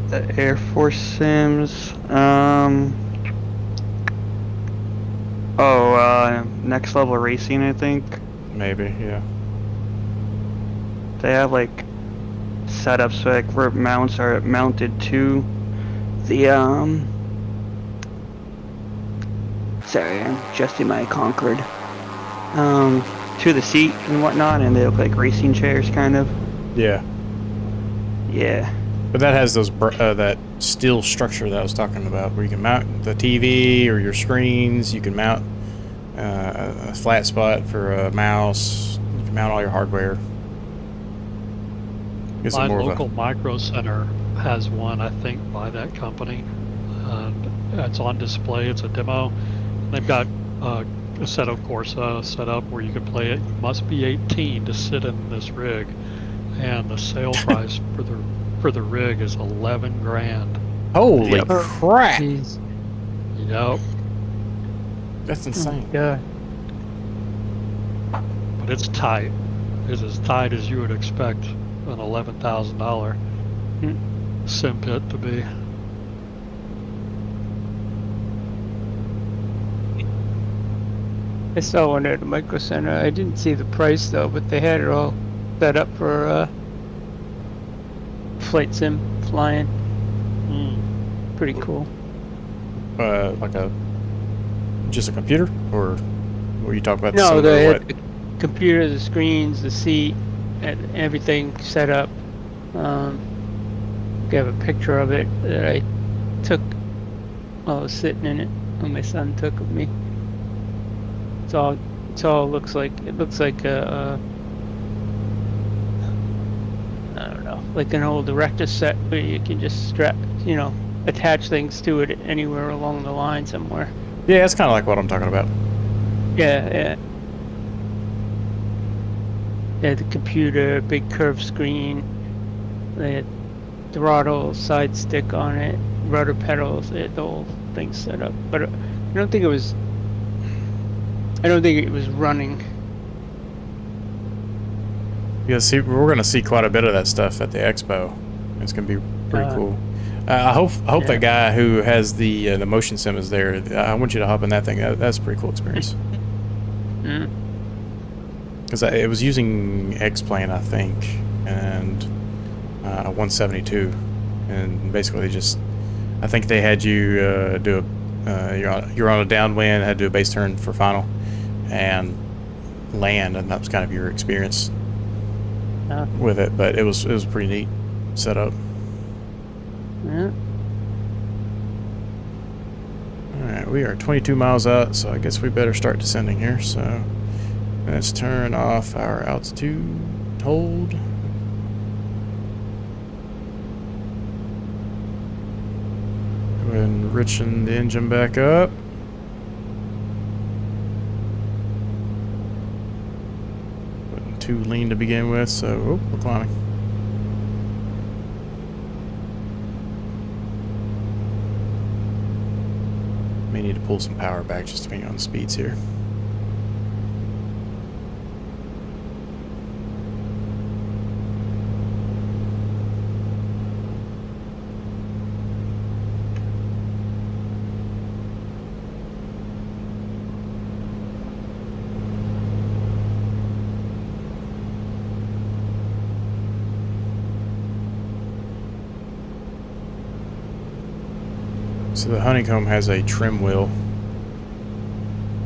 The Air Force Sims. Next Level Racing, I think. Maybe, yeah. They have like setups like where mounts are mounted to the sorry, I'm adjusting my Concorde. To the seat and whatnot, and they look like racing chairs, kind of. Yeah. Yeah. But that has those that steel structure that I was talking about, where you can mount the TV or your screens. You can mount a flat spot for a mouse. You can mount all your hardware. Gives it My more of local micro center has one, I think, by that company. And it's on display. It's a demo. They've got Assetto Corsa set up where you can play it. You must be 18 to sit in this rig, and the sale price for the rig is 11 grand. Holy Yep. crap! Jeez. Yep. That's insane. Yeah. But it's tight. It's as tight as you would expect an $11,000 sim pit to be. I saw one at the Micro Center. I didn't see the price though, but they had it all set up for flight sim flying. Pretty cool. Like just a computer, or were you talking about? No, some they of had the computer, the screens, the seat, and everything set up. I have a picture of it that I took while I was sitting in it, when my son took of me. It all looks like I don't know, like an old erector set where you can just strap, attach things to it anywhere along the line somewhere. Yeah, it's kind of like what I'm talking about. Yeah. They had the computer, big curved screen. They had throttle, side stick on it, rudder pedals. They had the whole thing set up. But I don't think it was running. Yeah, see, we're gonna see quite a bit of that stuff at the expo. It's gonna be pretty cool. I hope that guy who has the motion sim is there. I want you to hop in that thing. That's a pretty cool experience. Because it was using X-Plane, I think, and 172, and basically I think they had you do you're on a downwind, had to do a base turn for final, and land, and that was kind of your experience with it. But it was pretty neat setup. Yeah. Alright, we are 22 miles out, so I guess we better start descending here. So let's turn off our altitude hold. Go ahead and richen the engine back up. Wasn't too lean to begin with, so we're climbing. May need to pull some power back just depending on the speeds here. So the Honeycomb has a trim wheel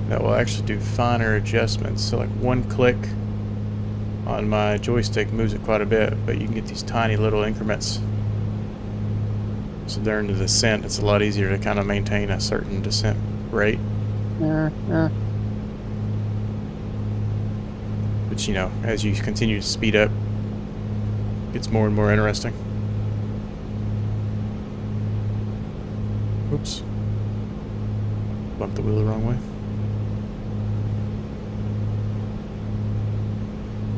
that will actually do finer adjustments. So like one click on my joystick moves it quite a bit, but you can get these tiny little increments. So during the descent, it's a lot easier to kind of maintain a certain descent rate. But as you continue to speed up, it gets more and more interesting. Oops. Bumped the wheel the wrong way.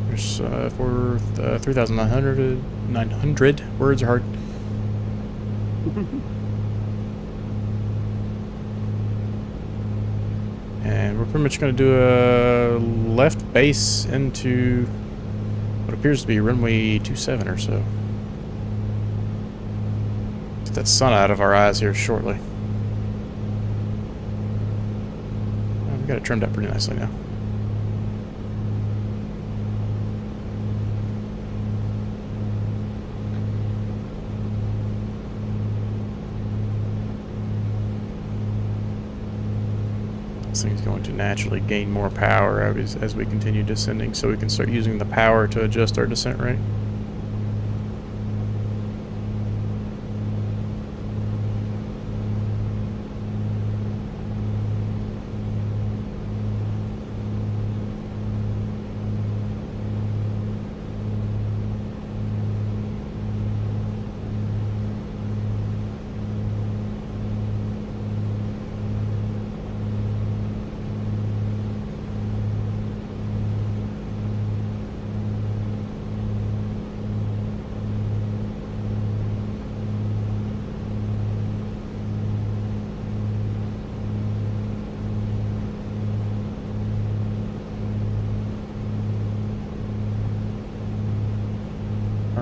There's for 3,900 900 words are hard. And we're pretty much going to do a left base into what appears to be runway 27 or so. Get that sun out of our eyes here shortly. We got it trimmed up pretty nicely now. This thing's going to naturally gain more power as we continue descending, so we can start using the power to adjust our descent rate.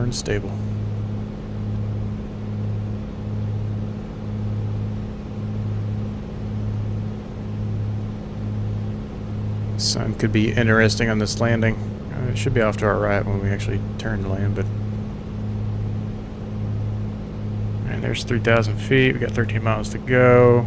Stable. Sun could be interesting on this landing. It should be off to our right when we actually turn to land, but... And there's 3,000 feet. We got 13 miles to go.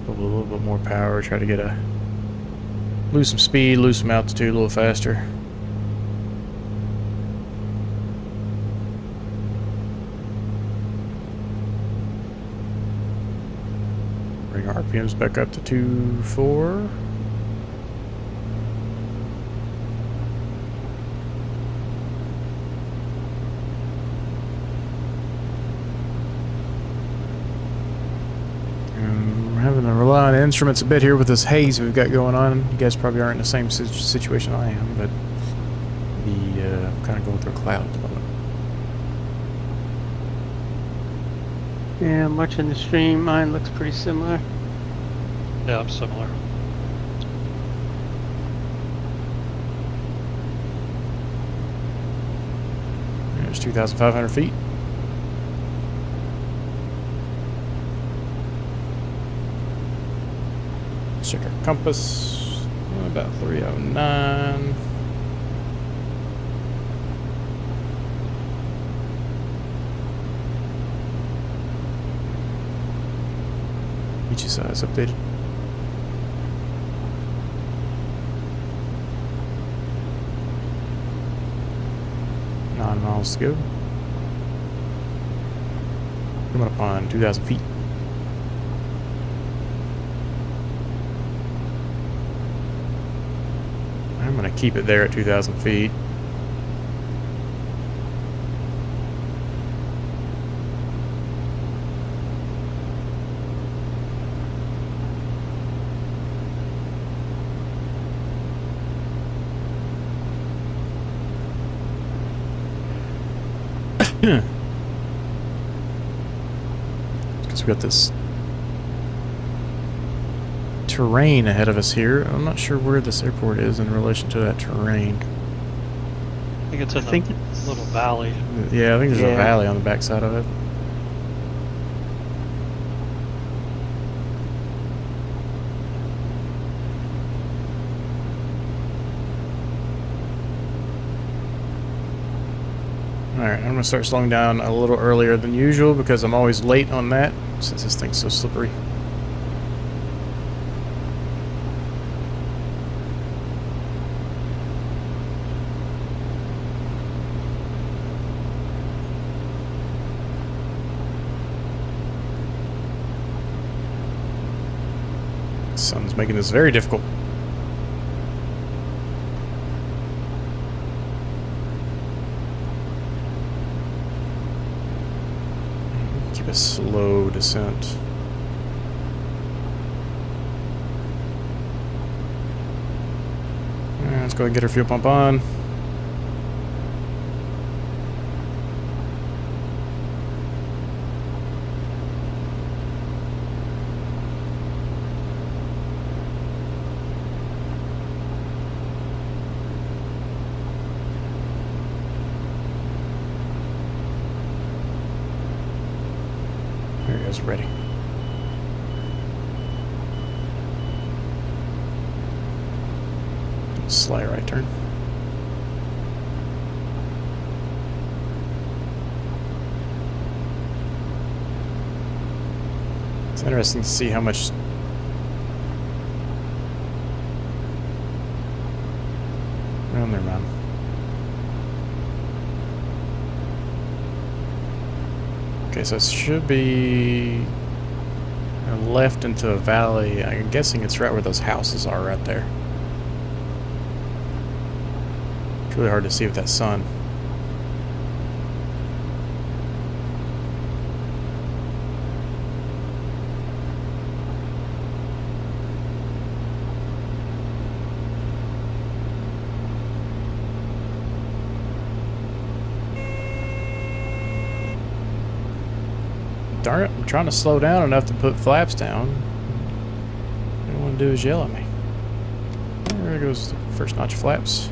A little bit more power. Try to get lose some speed, lose some altitude a little faster. Bring our RPMs back up to 2.4. Having to rely on instruments a bit here with this haze we've got going on. You guys probably aren't in the same situation I am, but I'm kind of going through a cloud at the moment. Yeah, I'm watching the stream. Mine looks pretty similar. Yeah, I'm similar. There's 2,500 feet. Check our compass. About 309. Beachy size updated. 9 miles to go. Coming up on 2,000 feet. I'm going to keep it there at 2,000 feet. Because we got this terrain ahead of us here. I'm not sure where this airport is in relation to that terrain. I think it's in a little valley. Yeah, I think there's a valley on the backside of it. Alright, I'm going to start slowing down a little earlier than usual because I'm always late on that since this thing's so slippery. The sun's making this very difficult. Keep a slow descent. Let's go ahead and get our fuel pump on. There he is, ready. Slight right turn. It's interesting to see how much around there, man. Okay, so it should be left into a valley. I'm guessing it's right where those houses are right there. It's really hard to see with that sun. Darn it, I'm trying to slow down enough to put flaps down. All I want to do is yell at me. There goes the first notch of flaps.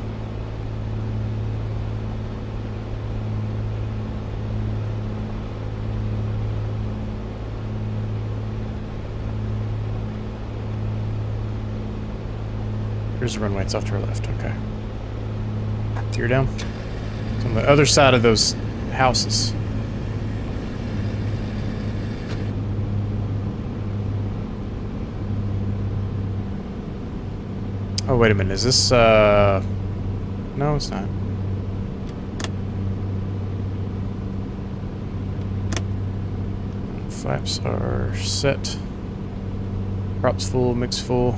Here's the runway. It's off to our left. Okay. Gear down. It's on the other side of those houses. Oh, wait a minute. Is this, No, it's not. Flaps are set. Props full, mix full.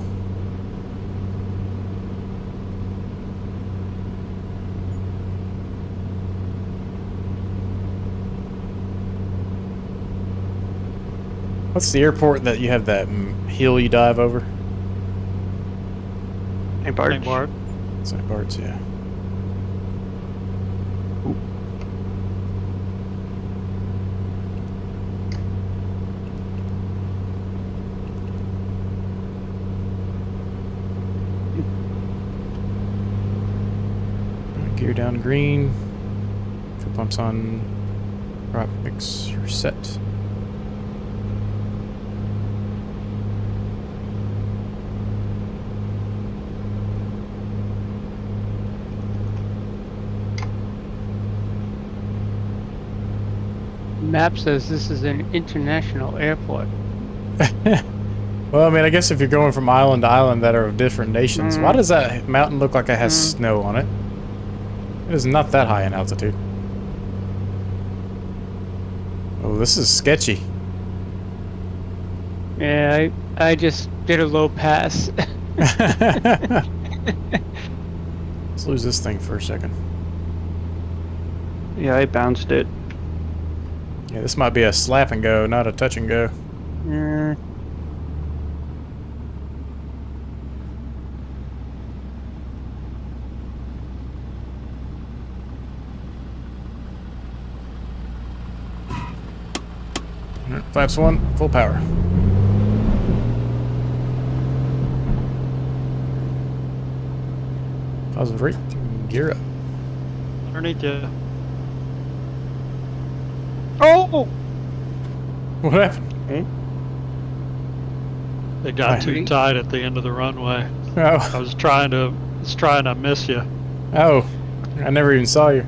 What's the airport that you have that hill you dive over? St. Bart's. St. Bart. St. Bart's, yeah. Gear down green. Fuel pumps on. Prop mix are set. Map says this is an international airport. Well, I mean, I guess if you're going from island to island that are of different nations, why does that mountain look like it has snow on it? It is not that high in altitude. Oh, this is sketchy. Yeah, I just did a low pass. Let's lose this thing for a second. Yeah, I bounced it. Yeah, this might be a slap and go, not a touch and go. Alright, flaps one, full power. Positive rate, gear up. Underneath you. Oh! What happened? Okay. It got too Right. tight at the end of the runway. I Oh, was trying to miss you. oh, I never even saw you.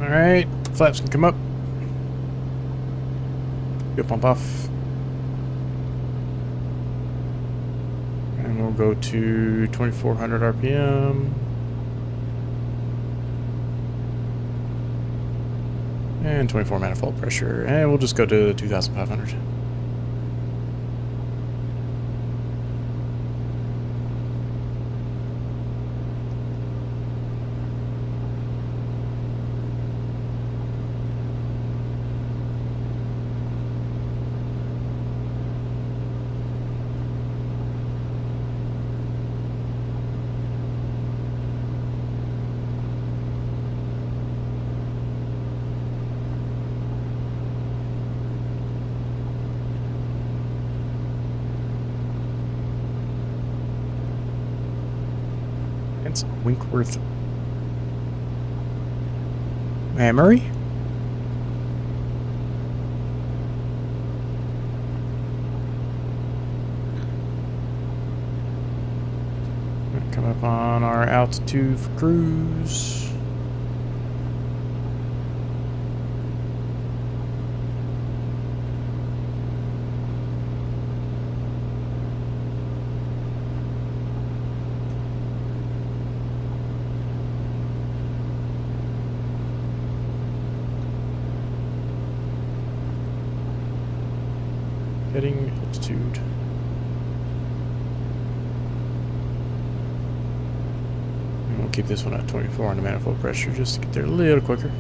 Alright, flaps can come up. Fuel pump off. And we'll go to 2400 RPM. And 24 manifold pressure. And we'll just go to 2500. It's Winkworth Memory. Come up on our altitude for cruise. Heading altitude. And we'll keep this one at 24 on the manifold pressure just to get there a little quicker.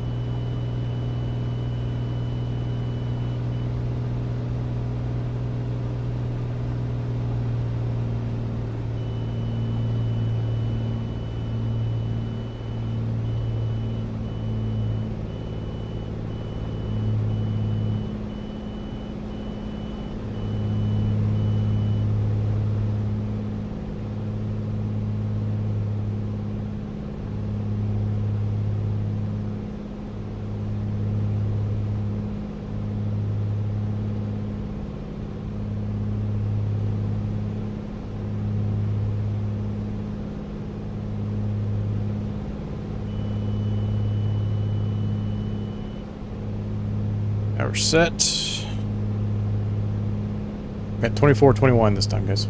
We're set. Got 24-21 this time, guys.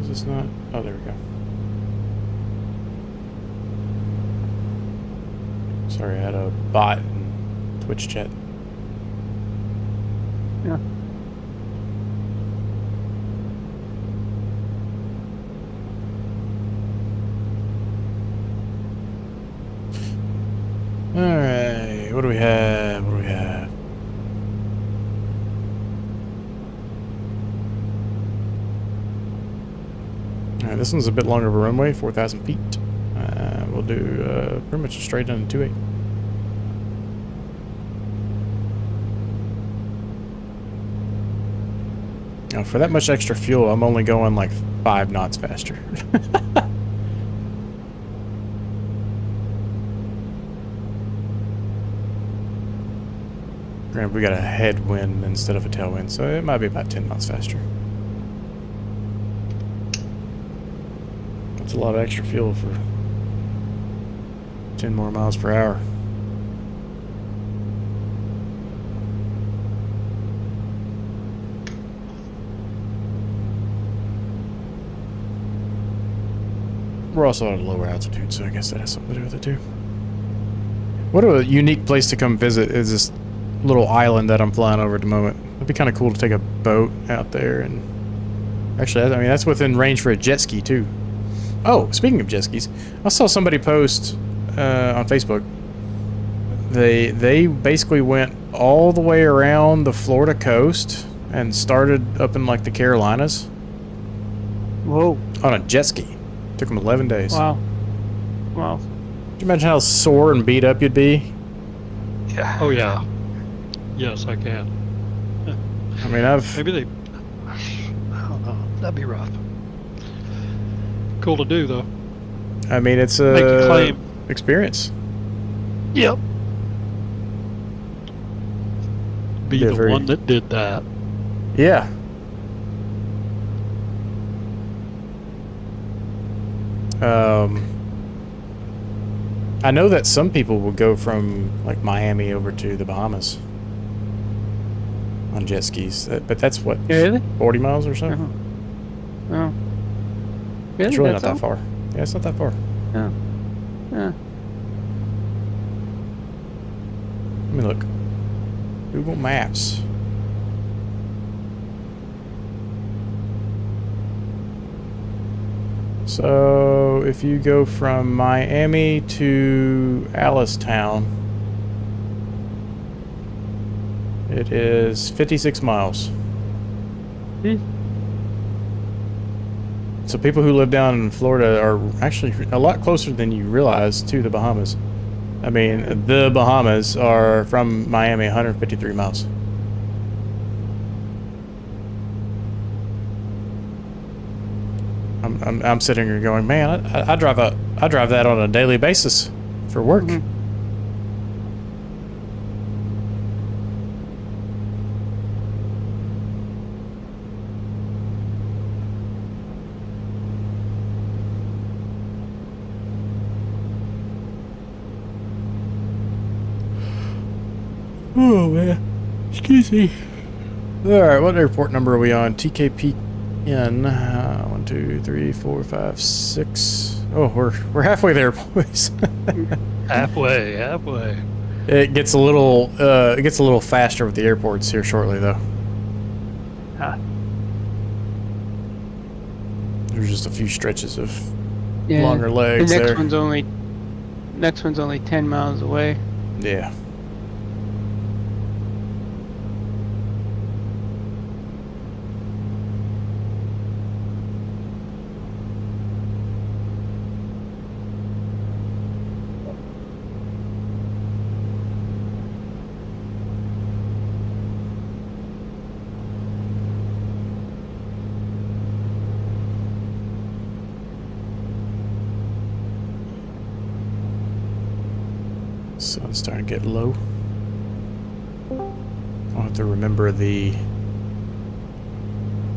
Is this not? Oh, there we go. Sorry, I had a bot in Twitch chat. Yeah. Alright, what do we have? What do we have? Alright, this one's a bit longer of a runway, 4,000 feet. We'll do pretty much a straight on 2.8. Now, for that much extra fuel, I'm only going like 5 knots faster. Granted, we got a headwind instead of a tailwind, so it might be about 10 knots faster. That's a lot of extra fuel for 10 more miles per hour. We're also at a lower altitude, so I guess that has something to do with it too. What a unique place to come visit is this little island that I'm flying over at the moment. It'd be kind of cool to take a boat out there, and actually, I mean, that's within range for a jet ski too. Oh, speaking of jet skis, I saw somebody post on Facebook. They basically went all the way around the Florida coast and started up in like the Carolinas Whoa. on a jet ski. Took them 11 days. Wow. Wow. Can you imagine how sore and beat up you'd be? Yeah. Oh yeah. Yes, I can. I mean, Maybe they. I don't know. That'd be rough. Cool to do though. I mean, it's Make a a claim. experience. Yep. Be Yeah, the very- one that did that. Yeah. I know that some people will go from like Miami over to the Bahamas on jet skis, but that's what, Really? 40 miles or so? Uh-huh. Oh. Really? It's really not That's that far. Yeah, it's not that far. all? Yeah. Let me look. Google Maps. So if you go from Miami to Allentown, it is 56 miles. Hmm. So people who live down in Florida are actually a lot closer than you realize to the Bahamas. I mean, the Bahamas are from Miami 153 miles. I'm sitting here going, man, I drive that on a daily basis for work. Mhm. Oh man, excuse me. All right, what airport number are we on? TKPN. 1, 2, 3, 4, 5, 6. Oh, we're halfway there, boys. Halfway. It gets a little faster with the airports here shortly, though. Ah. There's just a few stretches of Yeah. longer legs the there. next one's only 10 miles away. Yeah. Sun's starting to get low. I'll have to remember the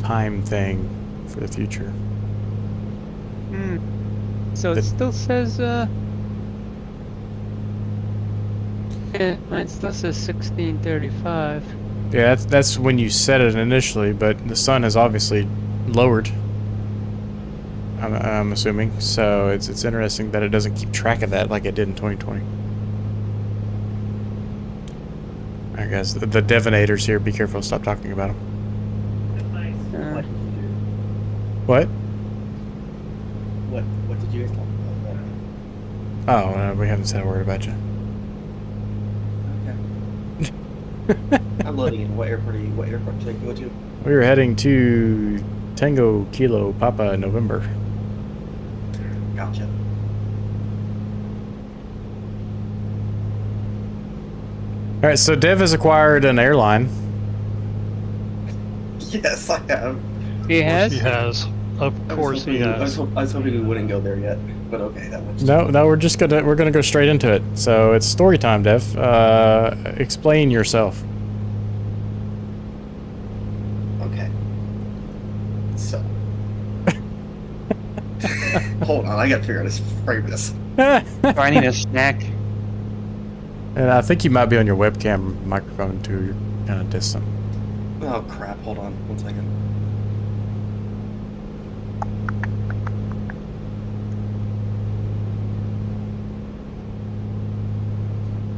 time thing for the future. So The- it still says, yeah, mine still says 16:35. Yeah, that's when you set it initially, but the sun has obviously lowered. I'm assuming. So it's interesting that it doesn't keep track of that like it did in 2020. Alright guys, the Devinators here, be careful, stop talking about them. Uh, What? What did you guys talk about? Oh, we haven't said a word about you. Okay. I'm loading in. What airport should I go to? We were heading to Tango Kilo Papa November. Gotcha. Alright, so Dev has acquired an airline. Yes, I have. He has? He has. Of course he has. I was hoping we wouldn't go there yet, but okay, that works. No, we're gonna go straight into it. So it's story time, Dev. Explain yourself. Okay. So. Hold on, I gotta figure out how to frame this. I need a snack. And I think you might be on your webcam microphone too. You're kind of distant. Oh crap, hold on, 1 second.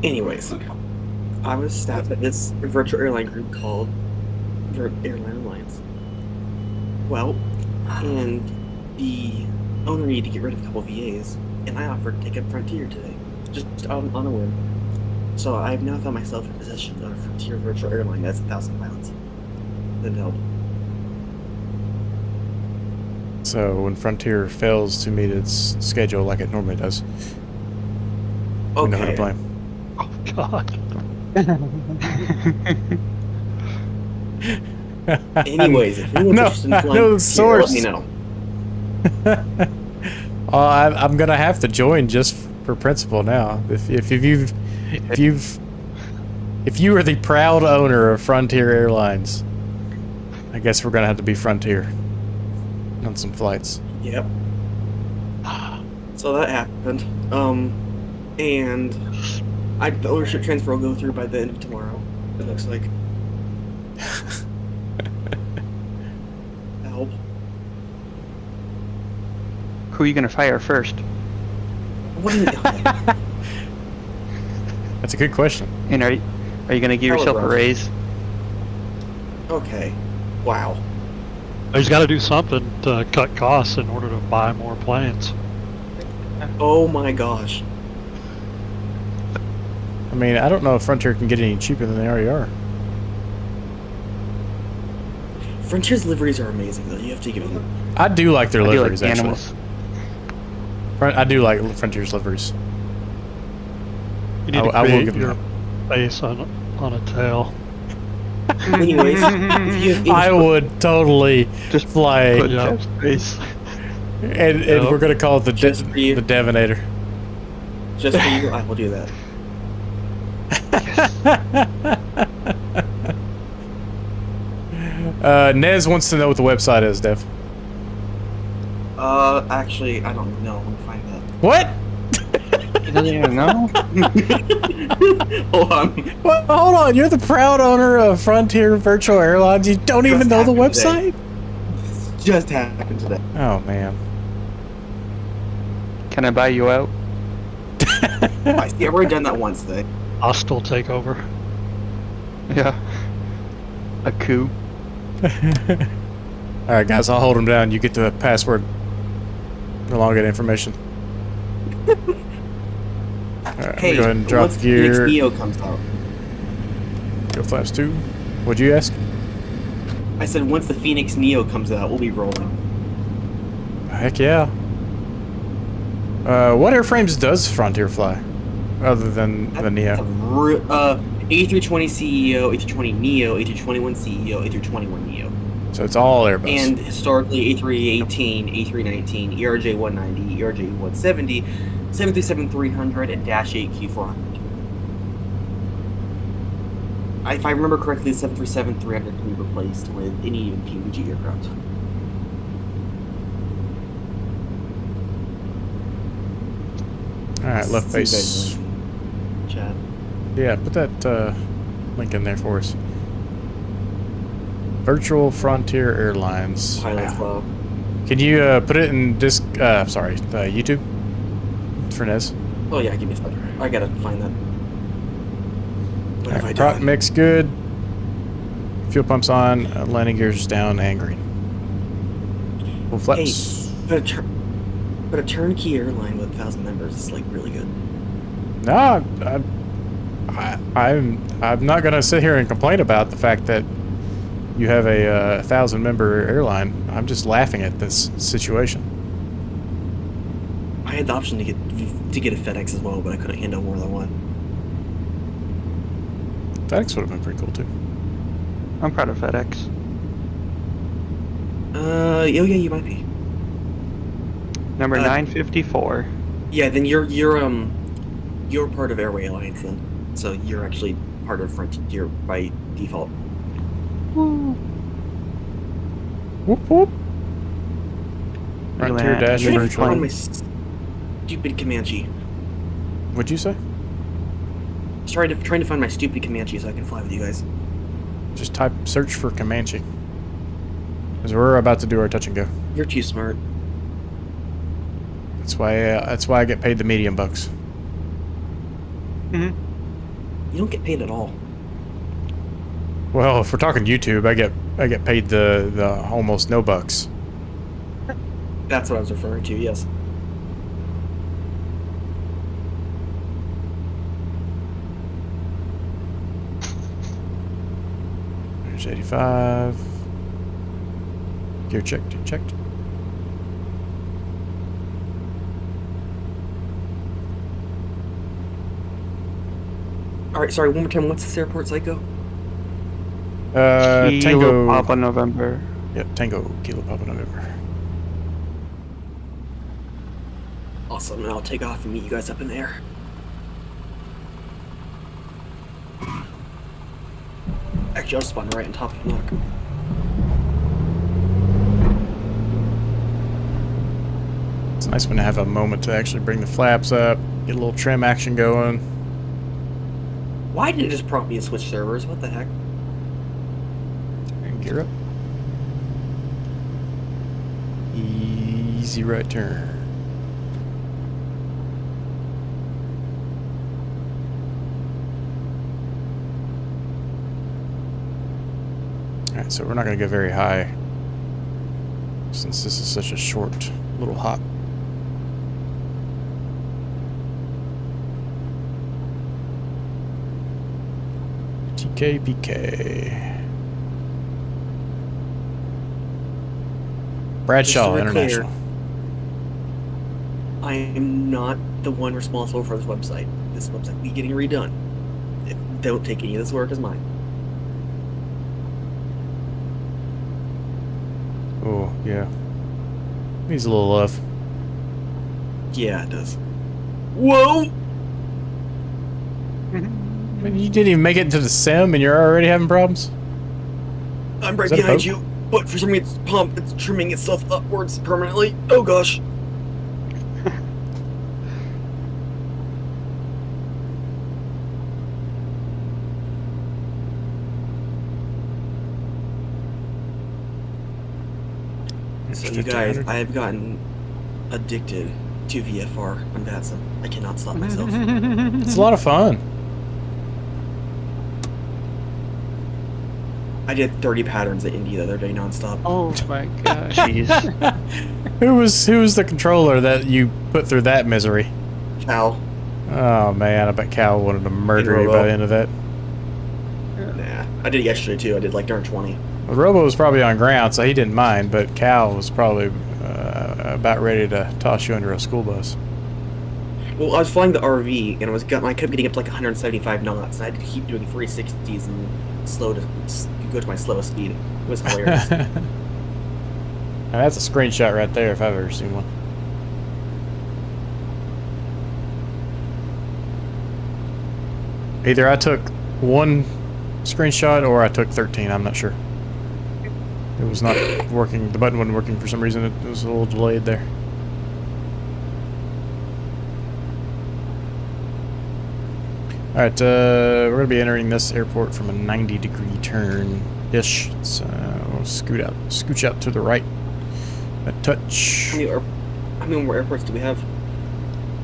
Anyways, I was staffed at this virtual airline group called Airline Alliance. Well, and the owner needed to get rid of a couple VAs, and I offered to take up Frontier today, just on a whim. So I've now found myself in possession of a Frontier virtual airline that's 1,000 pilots. Then help. So when Frontier fails to meet its schedule like it normally does, we know who to Okay. blame. Oh God. Anyways, if anyone's No, interested in I flying know the Frontier, let source. me know. I'm gonna have to join just for principle now. If you are the proud owner of Frontier Airlines, I guess we're gonna have to be Frontier on some flights. Yep. So that happened. And the ownership transfer will go through by the end of tomorrow. It looks like. Help. Who are you gonna fire first? What do you That's a good question. And are you gonna give yourself a Hello, raise? Okay. Wow. He's got to do something to cut costs in order to buy more planes. Oh my gosh. I mean, I don't know if Frontier can get any cheaper than they already are. Frontier's liveries are amazing, though. You have to give them. I do like their I do like liveries, the actually. animals. I do like Frontier's liveries. You need to I will create give them your face on a tail. Anyways, if you have I would totally Just fly, put Yeah. Jeff's face. and Yep. we're gonna call it the Just for you. the Devinator. just for you, I will do that. Nez wants to know what the website is, Dev. Actually, I don't know. I'm gonna find that. What? He doesn't even know. Hold on. What? Hold on, you're the proud owner of Frontier Virtual Airlines. You don't even Just know the happened today. website? Just happened today. Oh man. Can I buy you out? I see. I've already done that once today. Hostile takeover. Yeah. A coup. All right, guys, I'll hold him down. You get the password. Elongate information. All right, Hey, go ahead and drop once gear. Phoenix Neo comes out. Go flaps 2. What'd you ask? I said once the Phoenix Neo comes out, we'll be rolling. Heck yeah. What airframes does Frontier fly, other than the Neo? A320 CEO, A320 Neo, A321 CEO, A321 Neo. So it's all Airbus. And historically, A318, A319, ERJ-190, ERJ-170, 737-300, and Dash 8 Q400. If I remember correctly, the 737-300 can be replaced with any PUBG aircraft. All right, left See you base. guys in chat. Yeah, put that link in there for us. Virtual Frontier Airlines. Pilot's Club. Can you put it in YouTube? For Nez. Oh yeah, give me a second. I gotta find that. What have I Prop done? mix good. Fuel pumps on. Landing gears down and green. Full flaps. Hey, but a turnkey airline with 1,000 members is like really good. No, I'm not gonna sit here and complain about the fact that you have a 1,000-member airline. I'm just laughing at this situation. I had the option to get a FedEx as well, but I couldn't handle more than one. FedEx would have been pretty cool too. I'm proud of FedEx. Oh yeah, you might be. Number 954. Yeah, then you're part of Airway Alliance then, so you're actually part of Frontier by default. Woo. Whoop whoop. Look at Frontier that. dash You're Trying to virtual. find my stupid Comanche. What'd you say? Trying to find my stupid Comanche so I can fly with you guys. Just search for Comanche. Because we're about to do our touch and go. You're too smart. That's why I get paid the medium bucks. Mm-hmm. You don't get paid at all. Well, if we're talking YouTube, I get paid the almost no bucks. That's what I was referring to. Yes. There's 85. Gear checked. All right. Sorry. One more time. What's this airport, Psycho? Kilo Tango. Papa November. Yep, Tango Kilo Papa November. Awesome. And I'll take off and meet you guys up in the air. Actually, I'll spawn right on top of the knock. It's nice when I have a moment to actually bring the flaps up, get a little trim action going. Why did it just prompt me to switch servers? What the heck? And gear up. Easy right turn. Alright, so we're not going to go very high since this is such a short little hop. TKPK. Bradshaw Just to be clear, International. I am not the one responsible for this website. This website will be getting redone. Don't take any of this work as mine. Oh, yeah. Needs a little love. Yeah, it does. Whoa! I mean, you didn't even make it into the sim and you're already having problems? I'm right Is that a behind boat? you, but for some reason it's trimming itself upwards permanently. Oh gosh. So you guys, I have gotten addicted to VFR on Batson. I cannot stop myself. It's a lot of fun. I did 30 patterns at Indy the other day nonstop. Oh my gosh. Jeez. Who was the controller that you put through that misery? Cal. Oh man, I bet Cal wanted to murder you by the end of that. Nah. I did it yesterday too. I did like darn 20. Well, Robo was probably on ground, so he didn't mind, but Cal was probably about ready to toss you under a school bus. Well, I was flying the RV, and I kept getting up to like 175 knots, and I had to keep doing 360s and go to my slowest speed. It was hilarious. Now, that's a screenshot right there if I've ever seen one. Either I took one screenshot or I took 13, I'm not sure. It was not working, the button wasn't working for some reason, it was a little delayed there. Alright, we're going to be entering this airport from a 90-degree turn-ish. So we'll scooch out to the right. A touch. How many more airports do we have?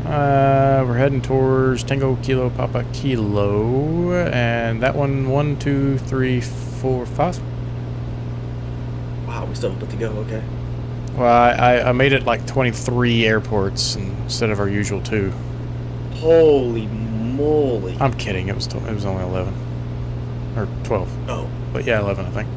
We're heading towards Tango Kilo Papa Kilo, and that one, 1, 2, 3, 4, 5. Wow, we still have a bit to go, okay. Well, I made it like 23 airports instead of our usual 2. Holy moly. I'm kidding, it was only 11. Or 12. Oh. But yeah, 11 I think.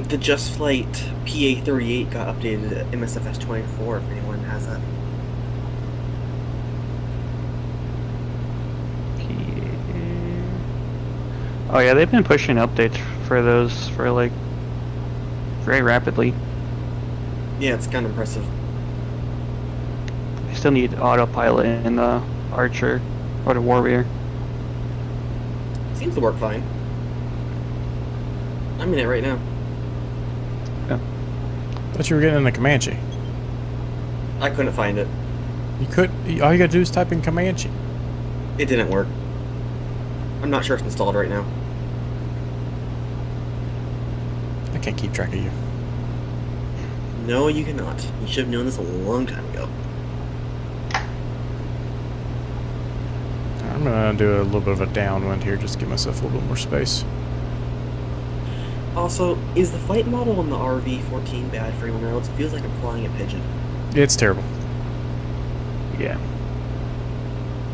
The Just Flight PA38 got updated at MSFS 24 if anyone has that. Oh yeah, they've been pushing updates for those for like very rapidly. Yeah, it's kind of impressive. They still need autopilot in the Archer or the Warrior. Seems to work fine. I'm in it right now. Thought you were getting in the Comanche. I couldn't find it. You could. All you gotta do is type in Comanche. It didn't work. I'm not sure it's installed right now. I can't keep track of you. No, you cannot. You should have known this a long time ago. I'm gonna do a little bit of a downwind here, just to give myself a little bit more space. Also, is the flight model in the RV-14 bad for anyone else? It feels like I'm flying a pigeon. It's terrible, Yeah.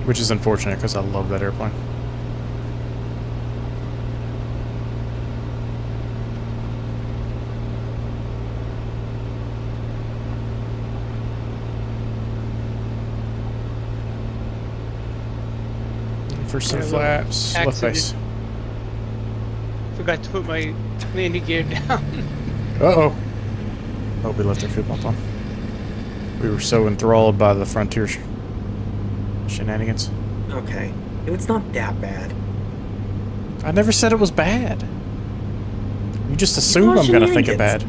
which is unfortunate because I love that airplane. For some Yeah, flaps, left accident. base. Forgot to put my landing gear down. Uh-oh. Oh, we left our fuel pump on. We were so enthralled by the Frontier shenanigans. Okay. It's not that bad. I never said it was bad. You just assume Well, I'm gonna think it bad.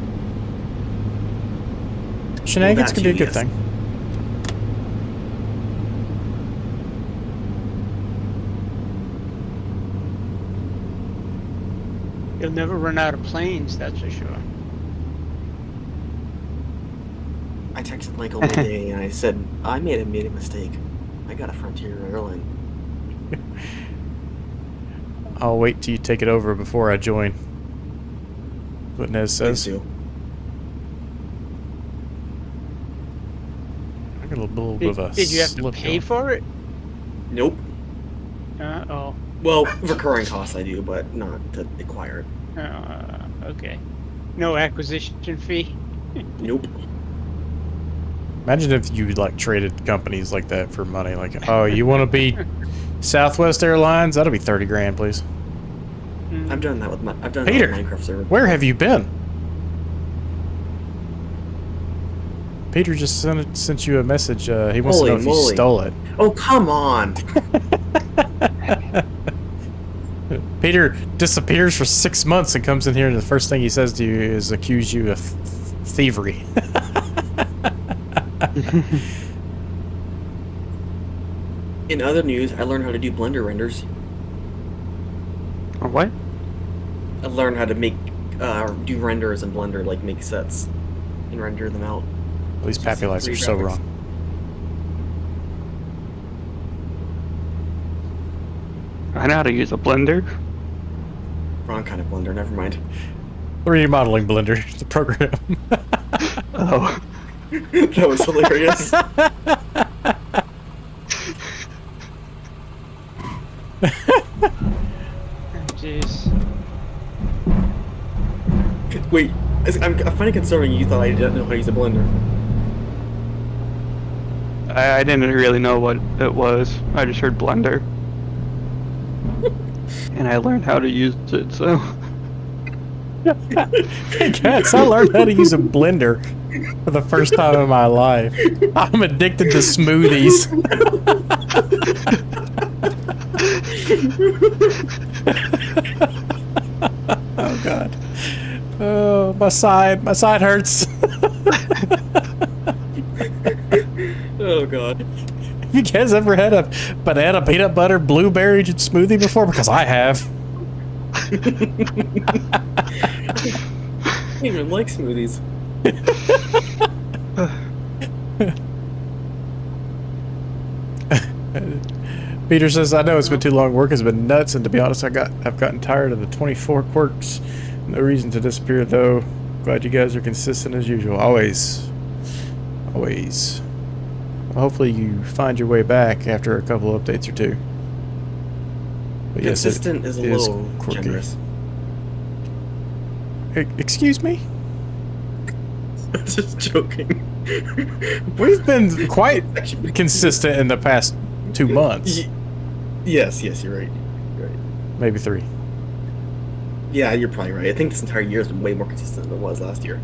shenanigans. Shenanigans Well, can be a that good too, thing. You'll never run out of planes, that's for sure. I texted Michael one day and I said, I made a mistake. I got a Frontier airline. I'll wait till you take it over before I join. That's what Nez says. Please do. I got a little bit of a Did you have to slip pay going. for it? Nope. Oh. Well, recurring costs I do, but not to acquire it. Okay. No acquisition fee? Nope. Imagine if you like traded companies like that for money. Like, oh, you want to be Southwest Airlines? That'll be 30 grand, please. I've done that with Peter, Minecraft server. Where have you been? Peter just sent you a message. He wants to know if you Holy stole it. Oh, come on! Peter disappears for 6 months and comes in here, and the first thing he says to you is accuse you of thievery. In other news, I learned how to do Blender renders. Or what? I learned how to make, do renders in Blender, like make sets and render them out. These Pappy lights are so wrong. I know how to use a blender. Wrong kind of blender, never mind. 3D modeling blender, the program. Oh. That was hilarious. Jeez. Wait, I'm finding concerning you thought I didn't know how to use a blender. I didn't really know what it was. I just heard blender. And I learned how to use it, so. Hey guys, I learned how to use a blender for the first time in my life. I'm addicted to smoothies. Oh god. Oh, my side hurts. Oh god. Have you guys ever had a banana peanut butter blueberry smoothie before? Because I have. I don't even like smoothies. Peter says, I know it's been too long. Work has been nuts, and to be honest, I've gotten tired of the 24 quirks. No reason to disappear, though. Glad you guys are consistent as usual. Always. Always. Well, hopefully you find your way back after a couple of updates or two. But yes, Consistent is a little generous. Excuse me? I'm just joking. We've been quite consistent in the past 2 months. Yes, you're right. You're right. Maybe 3. Yeah, you're probably right. I think this entire year has been way more consistent than it was last year.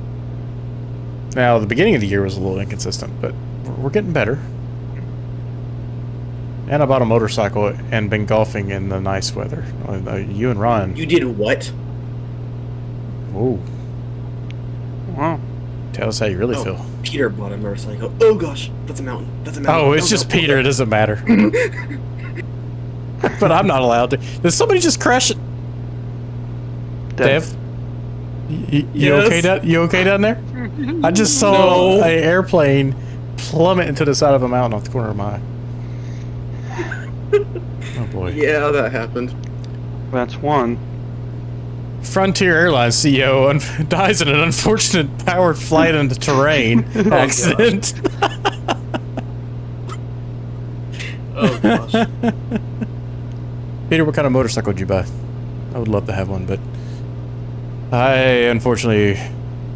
Now, the beginning of the year was a little inconsistent, but we're getting better. And I bought a motorcycle and been golfing in the nice weather. You and Ron. You did what? Ooh. Wow. Tell us how you really feel. Peter bought a motorcycle. Oh gosh, that's a mountain. That's a mountain. Oh, it's just Peter. It doesn't matter. But I'm not allowed to. Did somebody just crash it? Dev? You Yes. okay? You okay down there? I just saw an airplane plummet into the side of a mountain off the corner of my eye. Oh boy. Yeah, that happened. That's one. Frontier Airlines CEO dies in an unfortunate powered flight into terrain accident. Oh gosh. Peter, what kind of motorcycle did you buy? I would love to have one, but I unfortunately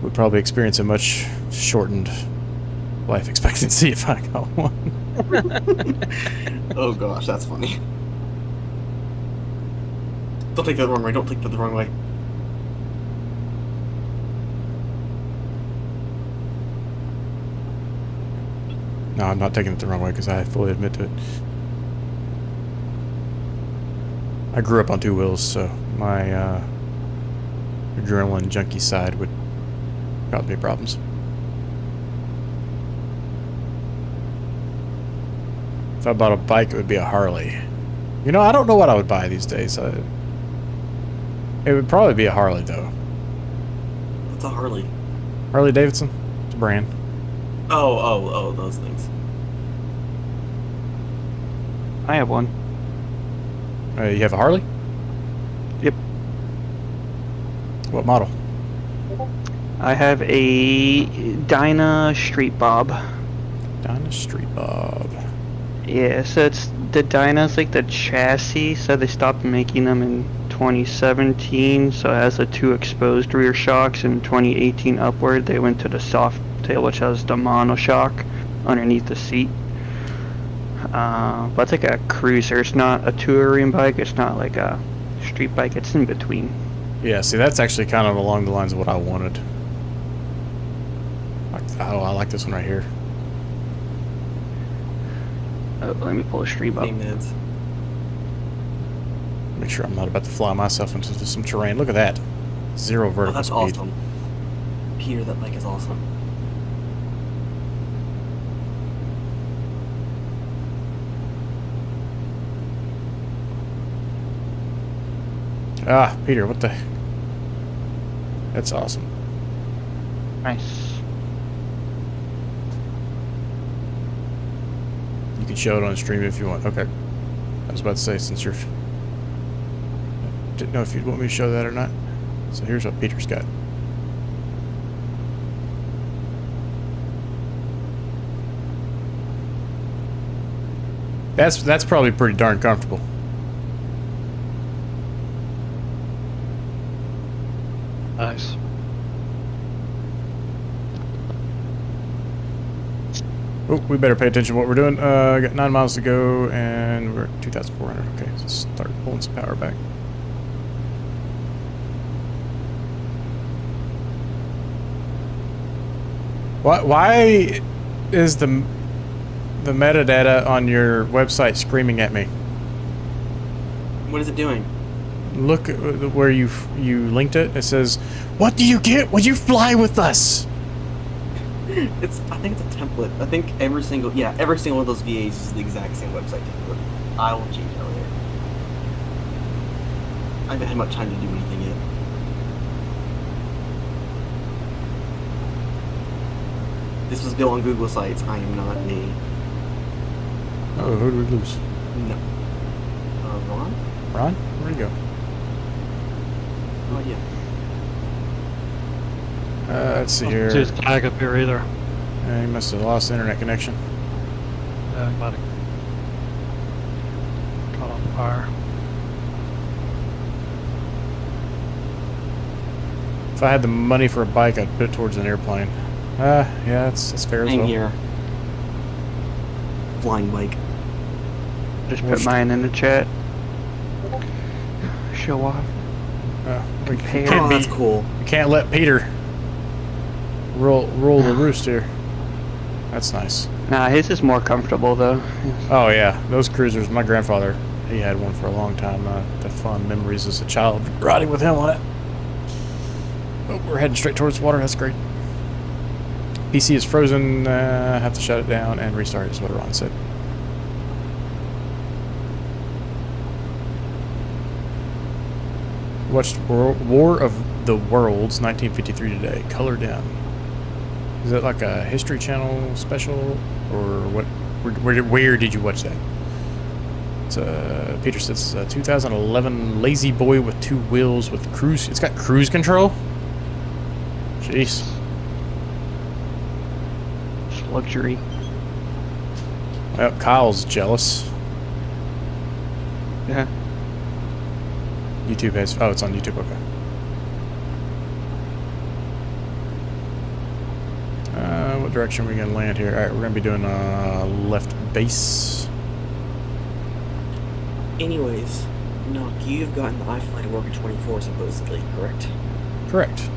would probably experience a much shortened life expectancy if I got one. Oh gosh, that's funny. Don't take that the wrong way. Don't take that the wrong way. No, I'm not taking it the wrong way because I fully admit to it. I grew up on 2 wheels, so my adrenaline junkie side would cause me problems. If I bought a bike, it would be a Harley. You know, I don't know what I would buy these days. It would probably be a Harley, though. What's a Harley? Harley Davidson. It's a brand. Oh, those things. I have one. You have a Harley? Yep. What model? I have a Dyna Street Bob. Dyna Street Bob. Yeah, so it's the Dyna's like the chassis, so they stopped making them in 2017, so it has the 2 exposed rear shocks. In 2018 upward, they went to the soft tail, which has the monoshock underneath the seat. But it's like a cruiser. It's not a touring bike. It's not like a street bike. It's in between. Yeah, see, that's actually kind of along the lines of what I wanted. Oh, I like this one right here. Oh, let me pull a street up. Payments. Make sure I'm not about to fly myself into some terrain. Look at that. 0 Oh, vertical that's speed. awesome. Peter, that bike is awesome. Ah, Peter, what the... That's awesome. Nice. You can show it on stream if you want. Okay. I was about to say, since you're Didn't know if you'd want me to show that or not. So here's what Peter's got. That's probably pretty darn comfortable. Nice. Oh, we better pay attention to what we're doing. Got 9 miles to go, and we're at 2,400. Okay, so start pulling some power back. Why is the metadata on your website screaming at me? What is it doing? Look at where you linked it. It says, "What do you get when you fly with us?" I think it's a template. I think every single one of those VAs is the exact same website template. I will change it later. I haven't had much time to do anything yet. This was built on Google Sites. I am not a... Oh, who did we lose? No. Ron? Ron? Where'd he go? Oh, yeah. Let's see I here. don't see his tag up here either. He must have lost internet connection. Yeah, he might have caught on fire. If I had the money for a bike, I'd put it towards an airplane. Yeah, that's fair as Same well. here. Flying bike. Just put mine in the chat. Show off. We Compare. can't Oh, be- that's cool. We can't let Peter roll the roost here. That's nice. Nah, his is more comfortable though. Oh yeah, those cruisers. My grandfather, he had one for a long time. The fond memories as a child riding with him on it. Oh, we're heading straight towards water. That's great. PC is frozen. Have to shut it down and restart it, is what Ron said. Watched War of the Worlds 1953 today. Color down. Is that like a History Channel special or what? Where did you watch that? It's Peter says 2011 Lazy Boy with 2 wheels with cruise. It's got cruise control. Jeez. It's luxury. Well, Kyle's jealous. Yeah. YouTube has. Oh, it's on YouTube. Okay. What direction are we gonna land here? All right, we're gonna be doing left base. Anyways, Nock, you've gotten the iFly to work at 24 supposedly, correct? Correct.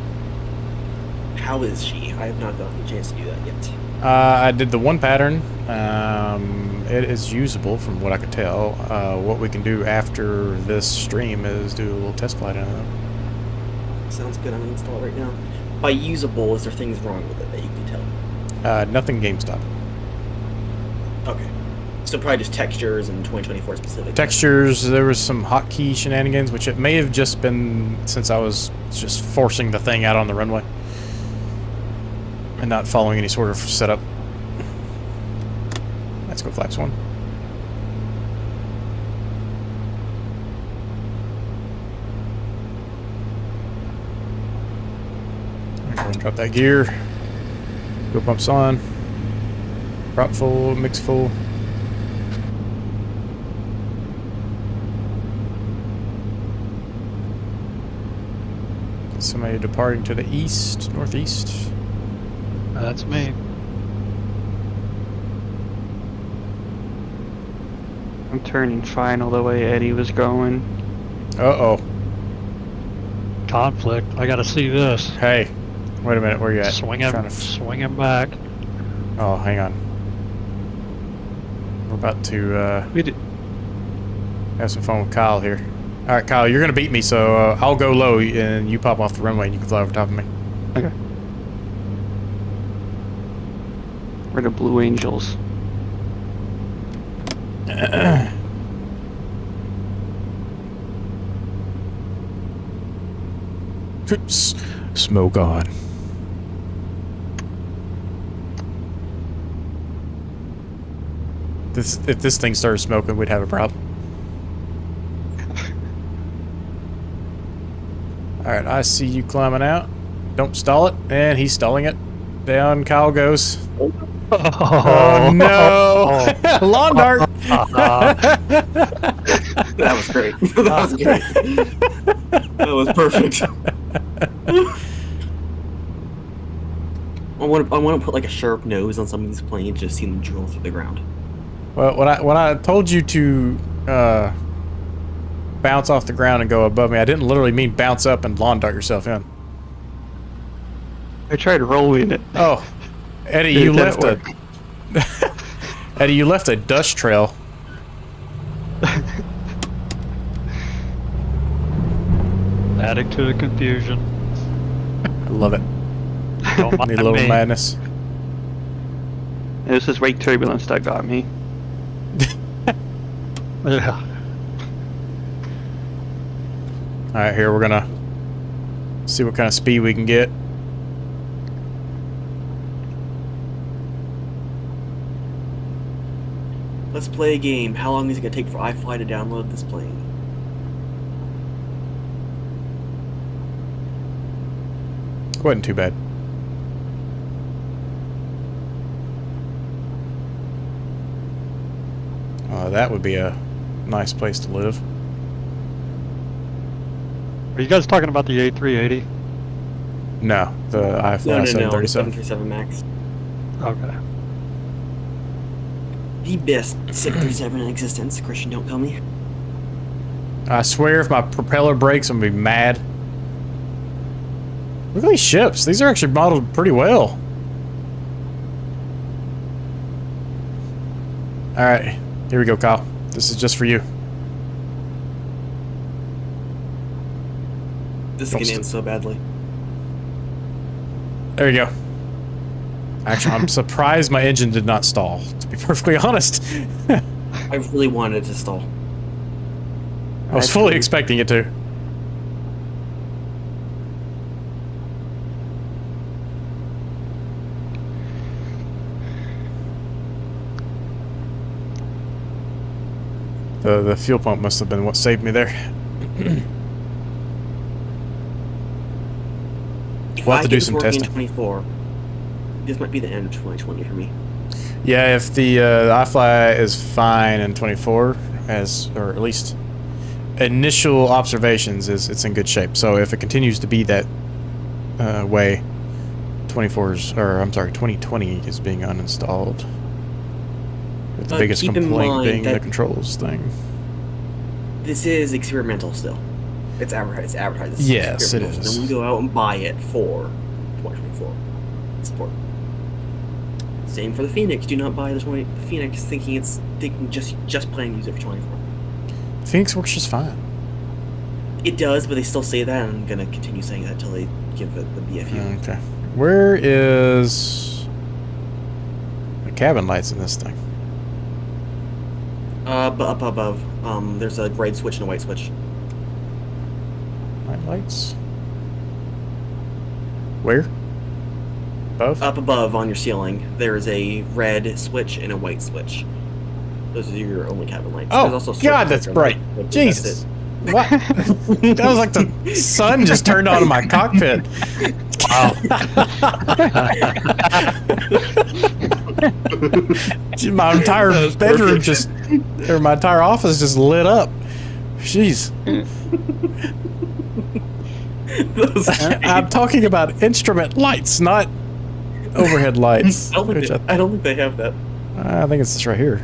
How is she? I have not gotten a chance to do that yet. I did the one pattern. It is usable from what I could tell. What we can do after this stream is do a little test flight on it. Sounds good. I'm gonna install it right now. By usable, is there things wrong with it that you can tell? Nothing GameStop. Okay. So probably just textures and 2024 specific. Textures, there was some hotkey shenanigans, which it may have just been since I was just forcing the thing out on the runway and not following any sort of setup. Let's go flaps 1. Go ahead and drop that gear. Go pumps on. Prop full, mix full. Somebody departing to the east, northeast. That's me. I'm turning fine all the way Eddie was going. Uh-oh. Conflict. I gotta see this. Hey, wait a minute. Where you at? Swing Trying him. to Swing him back. Oh, hang on. We're about to We did. have some fun with Kyle here. All right, Kyle, you're gonna beat me, so I'll go low and you pop off the runway and you can fly over top of me. Okay. We're the Blue Angels. Smoke on. If this thing started smoking, we'd have a problem. Alright, I see you climbing out. Don't stall it. And he's stalling it. Down Kyle goes. Oh no! Lawn dart! That was great. That was great. That was perfect. I want to put like a sharp nose on some of these planes, just see them drill through the ground. Well, when I told you to bounce off the ground and go above me, I didn't literally mean bounce up and lawn dart yourself in. I tried rolling it. Oh, Eddie, Dude, you that left a Eddie, you left a dust trail. Adding to the confusion. I love it. Don't mind Need a little me. madness. It was this wake turbulence that got me. Yeah. All right, here we're gonna see what kind of speed we can get. Let's play a game. How long is it gonna take for iFly to download this plane? Wasn't too bad. That would be a nice place to live. Are you guys talking about the A380? No, the iFly No, 737. 737 Max. Okay. The best 737 in existence. Christian, don't tell me. I swear if my propeller breaks, I'm gonna be mad. Look at these ships. These are actually modeled pretty well. Alright, here we go, Kyle. This is just for you. This is Don't gonna end so badly. There you go. Actually, I'm surprised my engine did not stall, to be perfectly honest. I really wanted it to stall. I was fully expecting it to. The fuel pump must have been what saved me there. We'll have to do some testing. 24. This might be the end of 2020 for me. Yeah, if the iFly is fine in 24, or at least initial observations, it's in good shape. So if it continues to be that way, 2020 is being uninstalled. With the biggest keep in complaint mind being the that controls thing. This is experimental still. It's advertised. As Yes, it experimental. is. Then we go out and buy it for 2024 support. Same for the Phoenix. Do not buy the Phoenix thinking just playing music for 24. Phoenix works just fine. It does, but they still say that, and I'm gonna continue saying that until they give it the BFU. Okay. Where is the cabin lights in this thing? But up above, there's a red switch and a white switch. Night lights? Where? Above? Up above on your ceiling, there is a red switch and a white switch. Those are your only cabin lights. Oh, There's also God, that's circuit bright. lights, but Jesus. that's What? That was like the sun just turned on in my cockpit. Wow. My entire bedroom my entire office just lit up. Jeez. I'm talking about instrument lights, not overhead lights. I don't think they have that. I think it's this right here.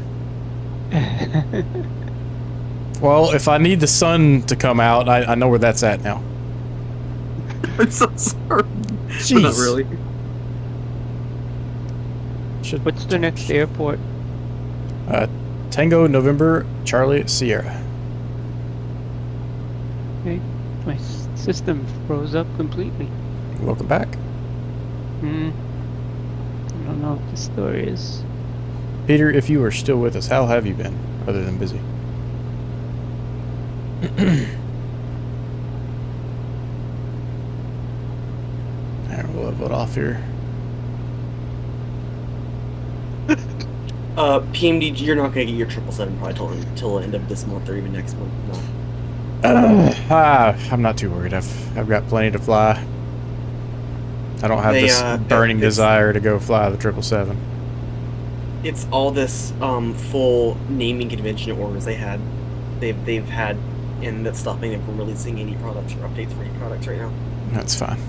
Well, if I need the sun to come out, I know where that's at now. I'm so sorry. Jeez. But not really. What's the next airport? Tango November Charlie Sierra. Okay. My system froze up completely. Welcome back. I don't know what the story is. Peter, if you are still with us, how have you been, other than busy? Alright, we'll level it off here. PMDG, you're not gonna get your 777 probably till the end of this month or even next month. No. I'm not too worried. I've got plenty to fly. I don't have this burning desire to go fly the 777. It's all this full naming convention orders they've had, and that's stopping them from releasing any products or updates for any products right now. That's fine.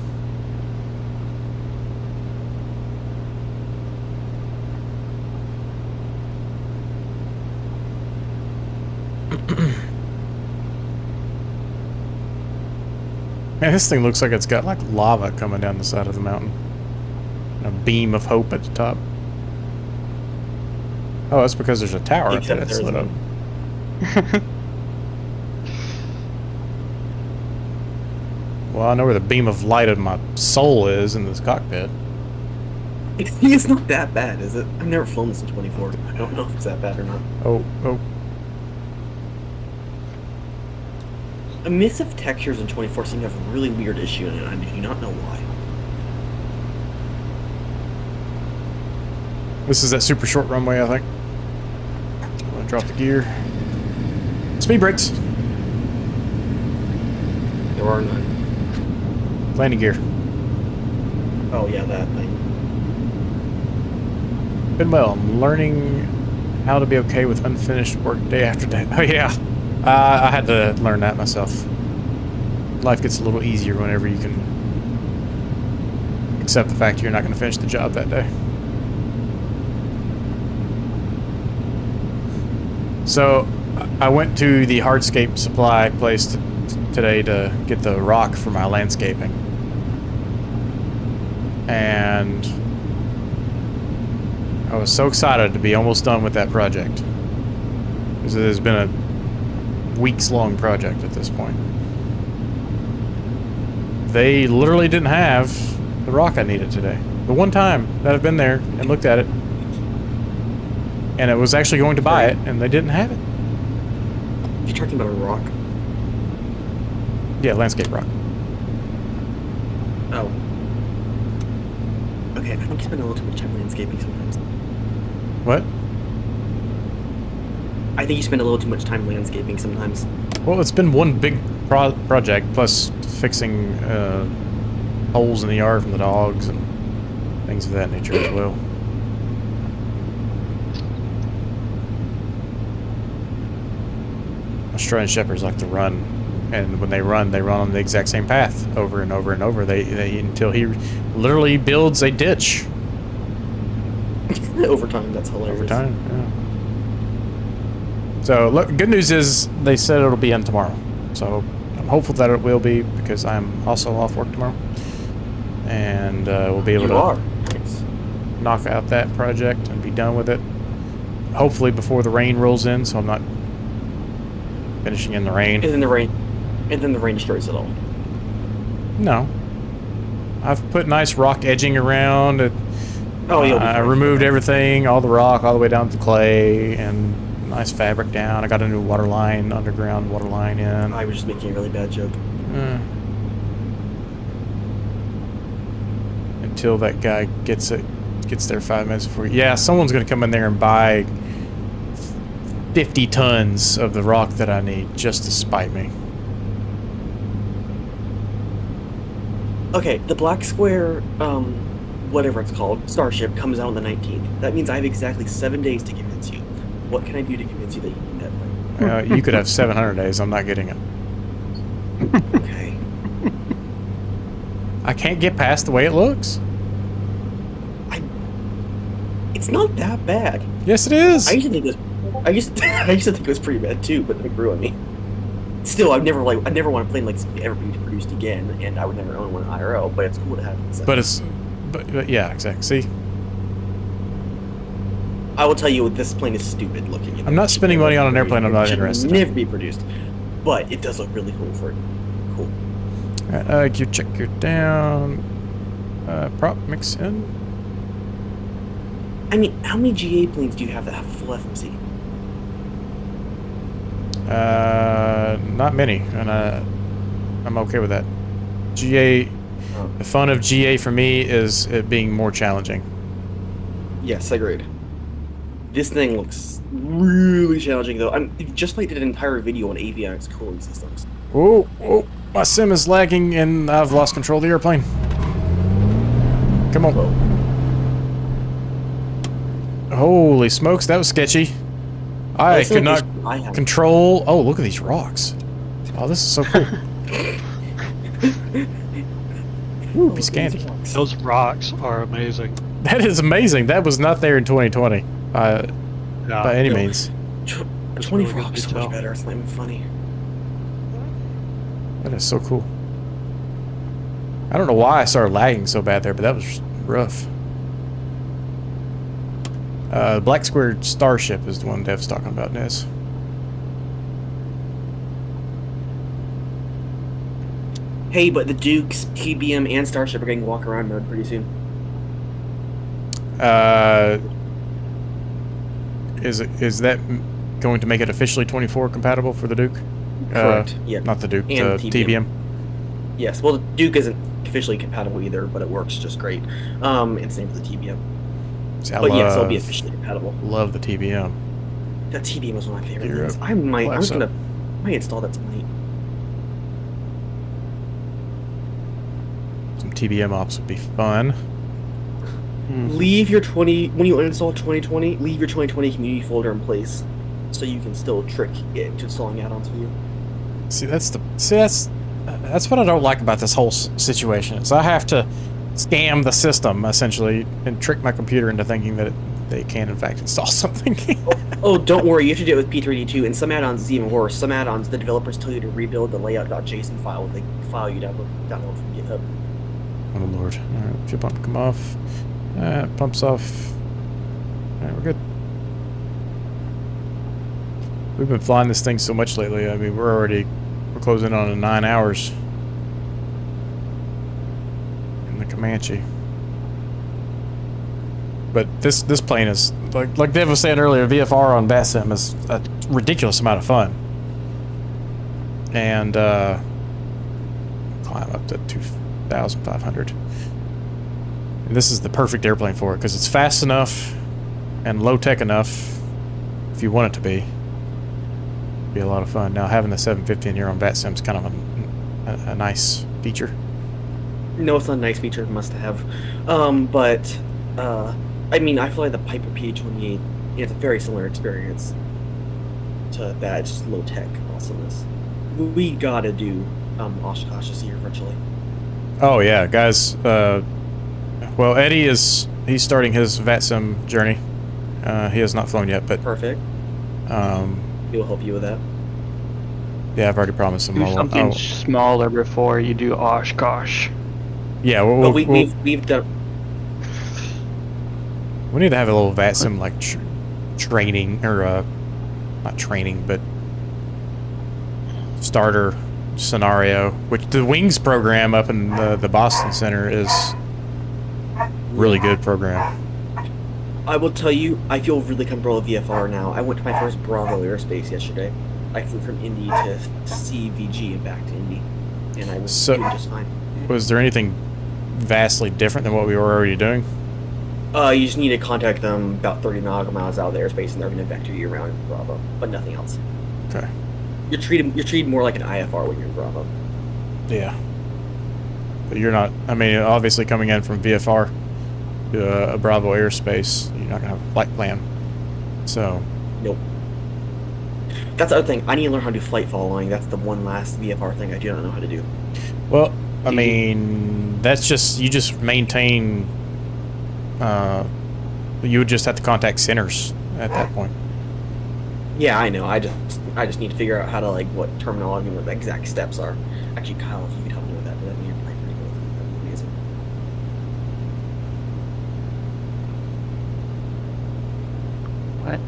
Man, this thing looks like it's got like lava coming down the side of the mountain. A beam of hope at the top. Oh, that's because there's a tower up there that's lit up. Well, I know where the beam of light of my soul is in this cockpit. It's not that bad, is it? I've never flown this in 24. I don't know if it's that bad or not. Oh. Emissive textures in 24 seem to have a really weird issue, and I do not know why. This is that super short runway, I think. I'm gonna drop the gear. Speed brakes. There are none. Landing gear. Oh yeah, that thing. Been well. I'm learning how to be okay with unfinished work day after day. Oh yeah. I had to learn that myself. Life gets a little easier whenever you can accept the fact you're not going to finish the job that day. So I went to the hardscape supply place today to get the rock for my landscaping. And I was so excited to be almost done with that project. Because it has been a weeks-long project at this point. They literally didn't have the rock I needed today. The one time that I've been there and looked at it, and it was actually going to buy it, and they didn't have it. You're talking about a rock? Yeah, landscape rock. Oh. Okay, I think you spend a little too much time landscaping sometimes. What? I think you spend a little too much time landscaping sometimes. Well, it's been one big project, plus fixing holes in the yard from the dogs and things of that nature as well. Australian Shepherds like to run, and when they run on the exact same path over and over and over. They until he literally builds a ditch. Over time, that's hilarious. Over time, yeah. So, look, good news is they said it'll be in tomorrow. So, I'm hopeful that it will be because I'm also off work tomorrow. And we'll be able to knock out that project and be done with it. Hopefully before the rain rolls in, so I'm not finishing in the rain. And then the rain destroys it all. No. I've put nice rock edging around it. Oh, I removed everything, all the rock, all the way down to clay, and nice fabric down. I got a new water line, underground water line in. I was just making a really bad joke. Until that guy gets there 5 minutes before. Yeah, someone's gonna come in there and buy 50 tons of the rock that I need just to spite me. Okay, the Black Square, whatever it's called, Starship comes out on the 19th. That means I have exactly 7 days to convince you. What can I do to convince you that you need that plane? You could have 700 days. I'm not getting it. Okay. I can't get past the way it looks. It's not that bad. Yes, it is. I used to think it was pretty bad too, but then it grew on me. Still, I never want a plane like this to ever be produced again, and I would never own one IRL. But it's cool to have it. But yeah, exactly. See, I will tell you, this plane is stupid looking. I'm not spending money on an airplane I'm not interested in. Never be produced, but it does look really cool for it. Cool. You check your down. Prop mix in. I mean, how many GA planes do you have that have full FMC? Not many, and I'm okay with that. GA, the fun of GA for me is it being more challenging. Yes, agreed. This thing looks really challenging, though. Just like did an entire video on avionics cooling systems. Oh, my sim is lagging and I've lost control of the airplane. Come on. Holy smokes, that was sketchy. I could not control... Oh, look at these rocks. Oh, this is so cool. Ooh, piece of candy. Those rocks are amazing. That is amazing. That was not there in 2020. By any means. 24 looks so much better. It's not even funny. That is so cool. I don't know why I started lagging so bad there, but that was rough. Black Squared Starship is the one Dev's talking about, Nez. Hey, but the Dukes, TBM, and Starship are getting walk-around mode pretty soon. Is that going to make it officially 24 compatible for the Duke? Correct. Yeah. Not the Duke, and the TBM. Yes. Well, the Duke isn't officially compatible either, but it works just great. And same for the TBM. See, but yes, it'll be officially compatible. Love the TBM. That TBM was one of my favorite things. I might install that tonight. Some TBM ops would be fun. Leave your when you uninstall 2020, leave your 2020 community folder in place, so you can still trick it into installing add-ons for you. That's what I don't like about this whole situation. Is I have to scam the system essentially and trick my computer into thinking that they can in fact install something. Oh, don't worry, you have to do it with P3D2, and some add-ons is even worse. Some add-ons, the developers tell you to rebuild the layout.json file with the file you download from GitHub. Oh Lord! All right, fuel pump come off. Pumps off. Alright, we're good. We've been flying this thing so much lately. I mean, we're closing on 9 hours in the Comanche. But this plane is like Dev was saying earlier. VFR on VATSIM is a ridiculous amount of fun, and climb up to 2,500. And this is the perfect airplane for it because it's fast enough and low tech enough if you want it to be. Be a lot of fun. Now having the 750 in here on VATSIM is kind of a nice feature. No, it's not a nice feature. It must have. I mean, I fly the Piper PA-28. It's a very similar experience to that. It's just low tech awesomeness. We gotta do Oshkosh this year virtually. Oh yeah, guys. Well, Eddie he's starting his VATSIM journey. He has not flown yet, but perfect. He'll help you with that. Yeah, I've already promised him. Do something smaller before you do Oshkosh. Yeah, we've done. We need to have a little VATSIM like training or not training, but starter scenario. Which the Wings program up in the Boston Center is really good program. I will tell you, I feel really comfortable with VFR now. I went to my first Bravo airspace yesterday. I flew from Indy to CVG and back to Indy, and I was doing just fine. Was there anything vastly different than what we were already doing? You just need to contact them about 30 nautical miles out of the airspace, and they're going to vector you around in Bravo, but nothing else. Okay. You're treated more like an IFR when you're in Bravo. Yeah. But you're not. I mean, obviously coming in from VFR to a Bravo airspace, you're not going to have a flight plan. So. Nope. That's the other thing. I need to learn how to do flight following. That's the one last VFR thing I do not know how to do. Well, I mean, that's just, you just maintain, you would just have to contact centers at that point. Yeah, I know. I just need to figure out how to, like, what terminology and what the exact steps are. Actually, Kyle, if you could help me with that, that'd be pretty cool. That'd be amazing. What?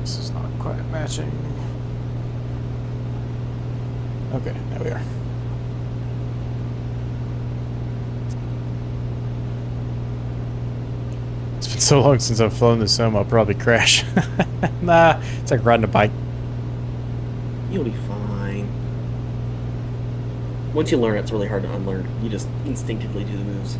This is not quite matching. Okay, there we are. It's been been so long since I've flown the sim, I'll probably crash. Nah, it's like riding a bike. You'll be fine. Once you learn, it's really hard to unlearn. You just instinctively do the moves.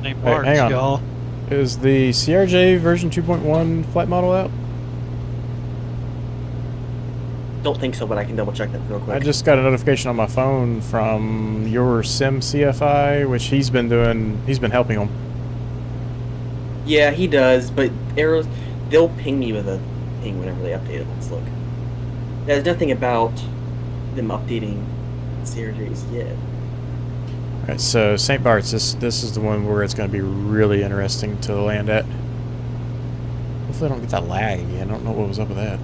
Name Hey, parts, hang on. y'all. Is the CRJ version 2.1 flight model out? Don't think so, but I can double check that real quick. I just got a notification on my phone from your Sim CFI, which he's been helping him. Yeah, he does, but arrows, they'll ping me with a ping whenever they update it. Let's look. There's nothing about them updating CRJs yet. Alright, so St. Bart's, this is the one where it's going to be really interesting to land at. Hopefully I don't get that lag again. I don't know what was up with that.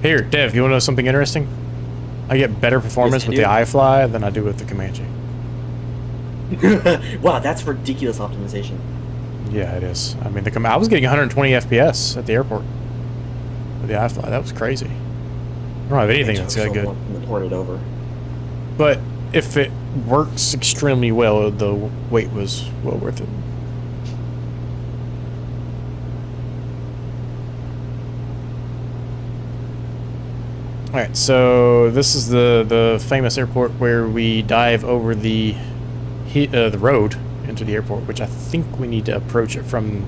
Here, Dev, you want to know something interesting? I get better performance with the iFly than I do with the Comanche. Wow, that's ridiculous optimization. Yeah, it is. I mean, I was getting 120 FPS at the airport with the iFly. That was crazy. I don't have anything that's that good. Ported over. But if it works extremely well, the wait was well worth it. Alright, so this is the famous airport where we dive over the road into the airport, which I think we need to approach it from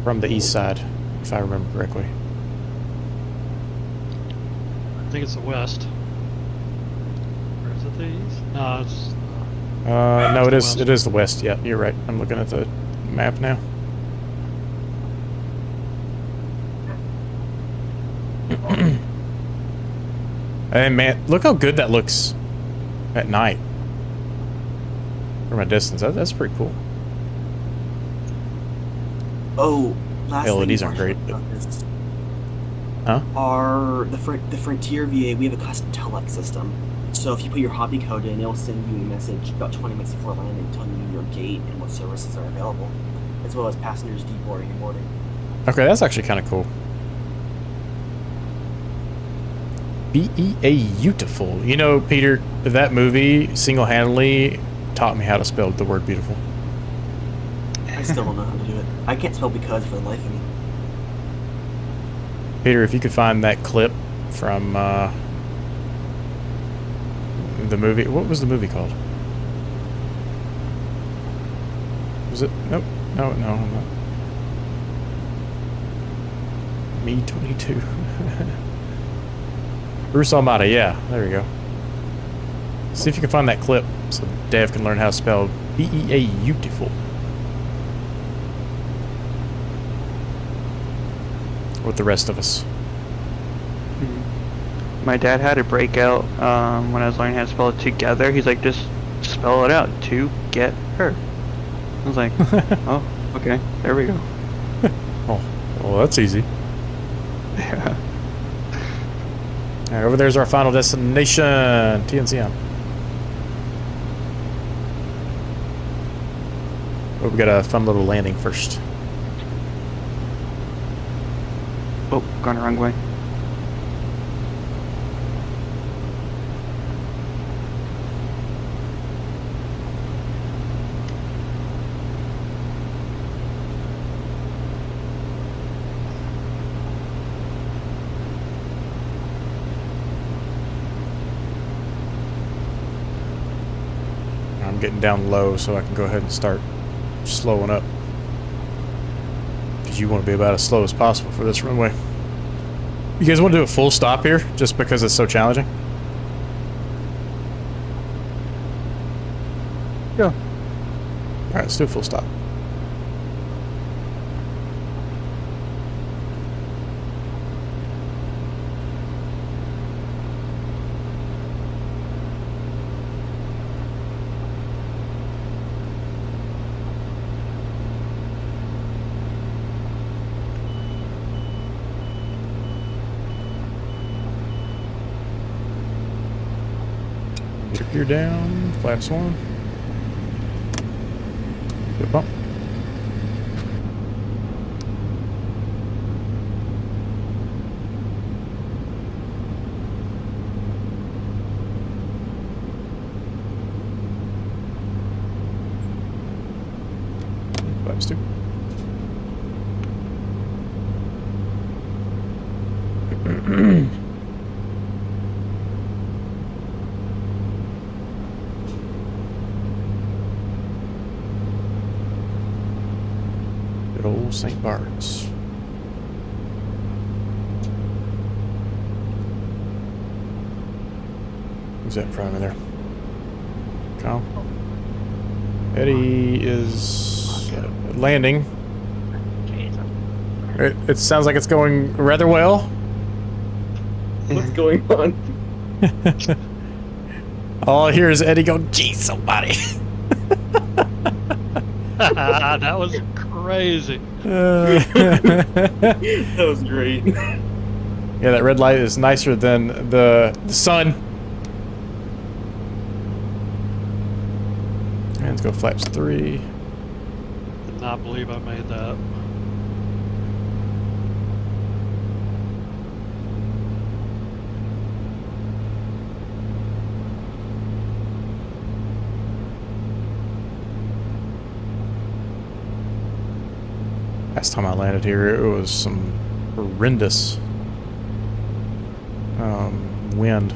the east side, if I remember correctly. I think it's the west. Or is it the east? No, it's... No, it it's is. the It is the west. Yeah, you're right. I'm looking at the map now. And man, look how good that looks at night from a distance. That's pretty cool. Oh, last LEDs thing aren't great, but... about this. Huh? The Frontier VA, we have a custom telex system. So if you put your hobby code in, it'll send you a message about 20 minutes before landing telling you your gate and what services are available, as well as passengers deboarding and boarding. Okay, that's actually kind of cool. Beautiful. You know, Peter, that movie single-handedly taught me how to spell the word beautiful. I still don't know how to do it. I can't spell because for the life of me. Peter, if you could find that clip from the movie. What was the movie called? Was it? Nope. No, no, I'm not. Me 22. Bruce Almighty, yeah, there we go. See if you can find that clip so Dev can learn how to spell beautiful. With the rest of us. My dad had a breakout when I was learning how to spell it together. He's like, just spell it out. To get her. I was like, oh, okay, there we go. Oh, well, that's easy. Yeah. All right, over there's our final destination, TNCM. Oh, we got a fun little landing first. Oh, gone the wrong way. I'm getting down low so I can go ahead and start slowing up. Because you want to be about as slow as possible for this runway. You guys want to do a full stop here just because it's so challenging? Yeah. Alright, let's do a full stop. Gear down, flaps one. Good bump. times 2. Good old St. Bart's. Who's that in front of me there? Kyle? Eddie is landing. It sounds like it's going rather well. What's going on? All I hear is Eddie go, "Geez, somebody." That was crazy. That was great. Yeah, that red light is nicer than the sun. And let's go flaps 3. Did not believe I made that. Last time I landed here, it was some horrendous wind.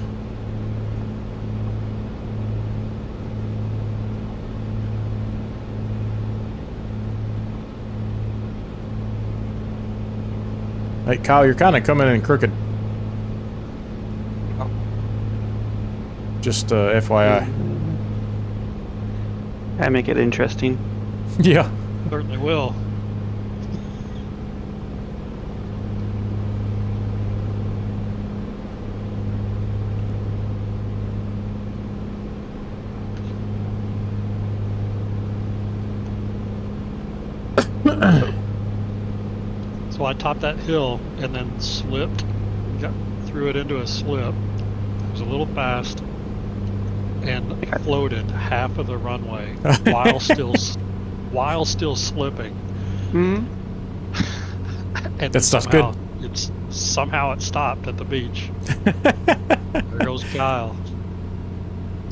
Hey, Kyle, you're kind of coming in crooked. Just FYI. I make it interesting. Yeah. Certainly will. So I topped that hill and then slipped, threw it into a slip. It was a little fast and floated half of the runway while still slipping. Hmm. That And stuff's good. Somehow it stopped at the beach. There goes Kyle.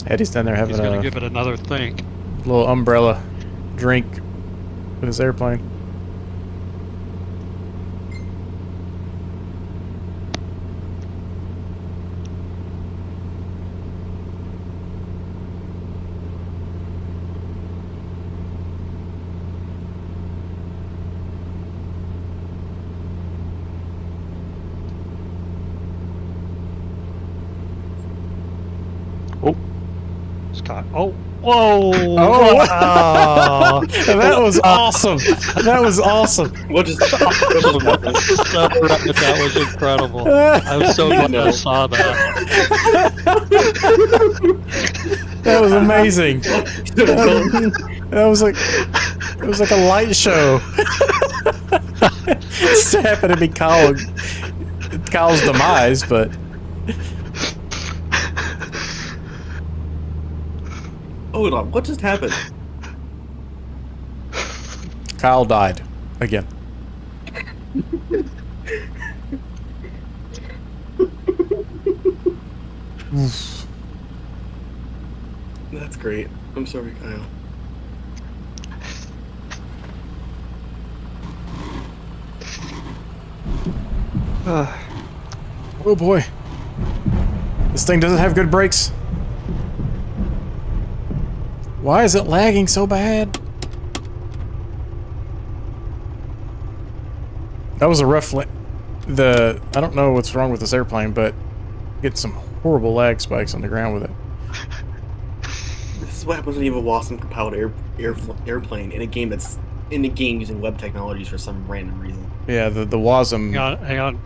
Eddie's down there having He's a gonna give it another think. little umbrella drink with his airplane. Scott. Oh, whoa! Oh, Wow. that was awesome. That was awesome. What just So right, that was incredible. I was so glad I saw that. That was amazing. That was like, it was like a light show. It's happened to be Kyle's demise, but Hold on, what just happened? Kyle died again. That's great. I'm sorry, Kyle. Oh boy. This thing doesn't have good brakes. Why is it lagging so bad? That was a rough I don't know what's wrong with this airplane, but get some horrible lag spikes on the ground with it. This is what happens when you have a Wasm-compiled airplane in a game that's using web technologies for some random reason. Yeah, the WASM. Hang on.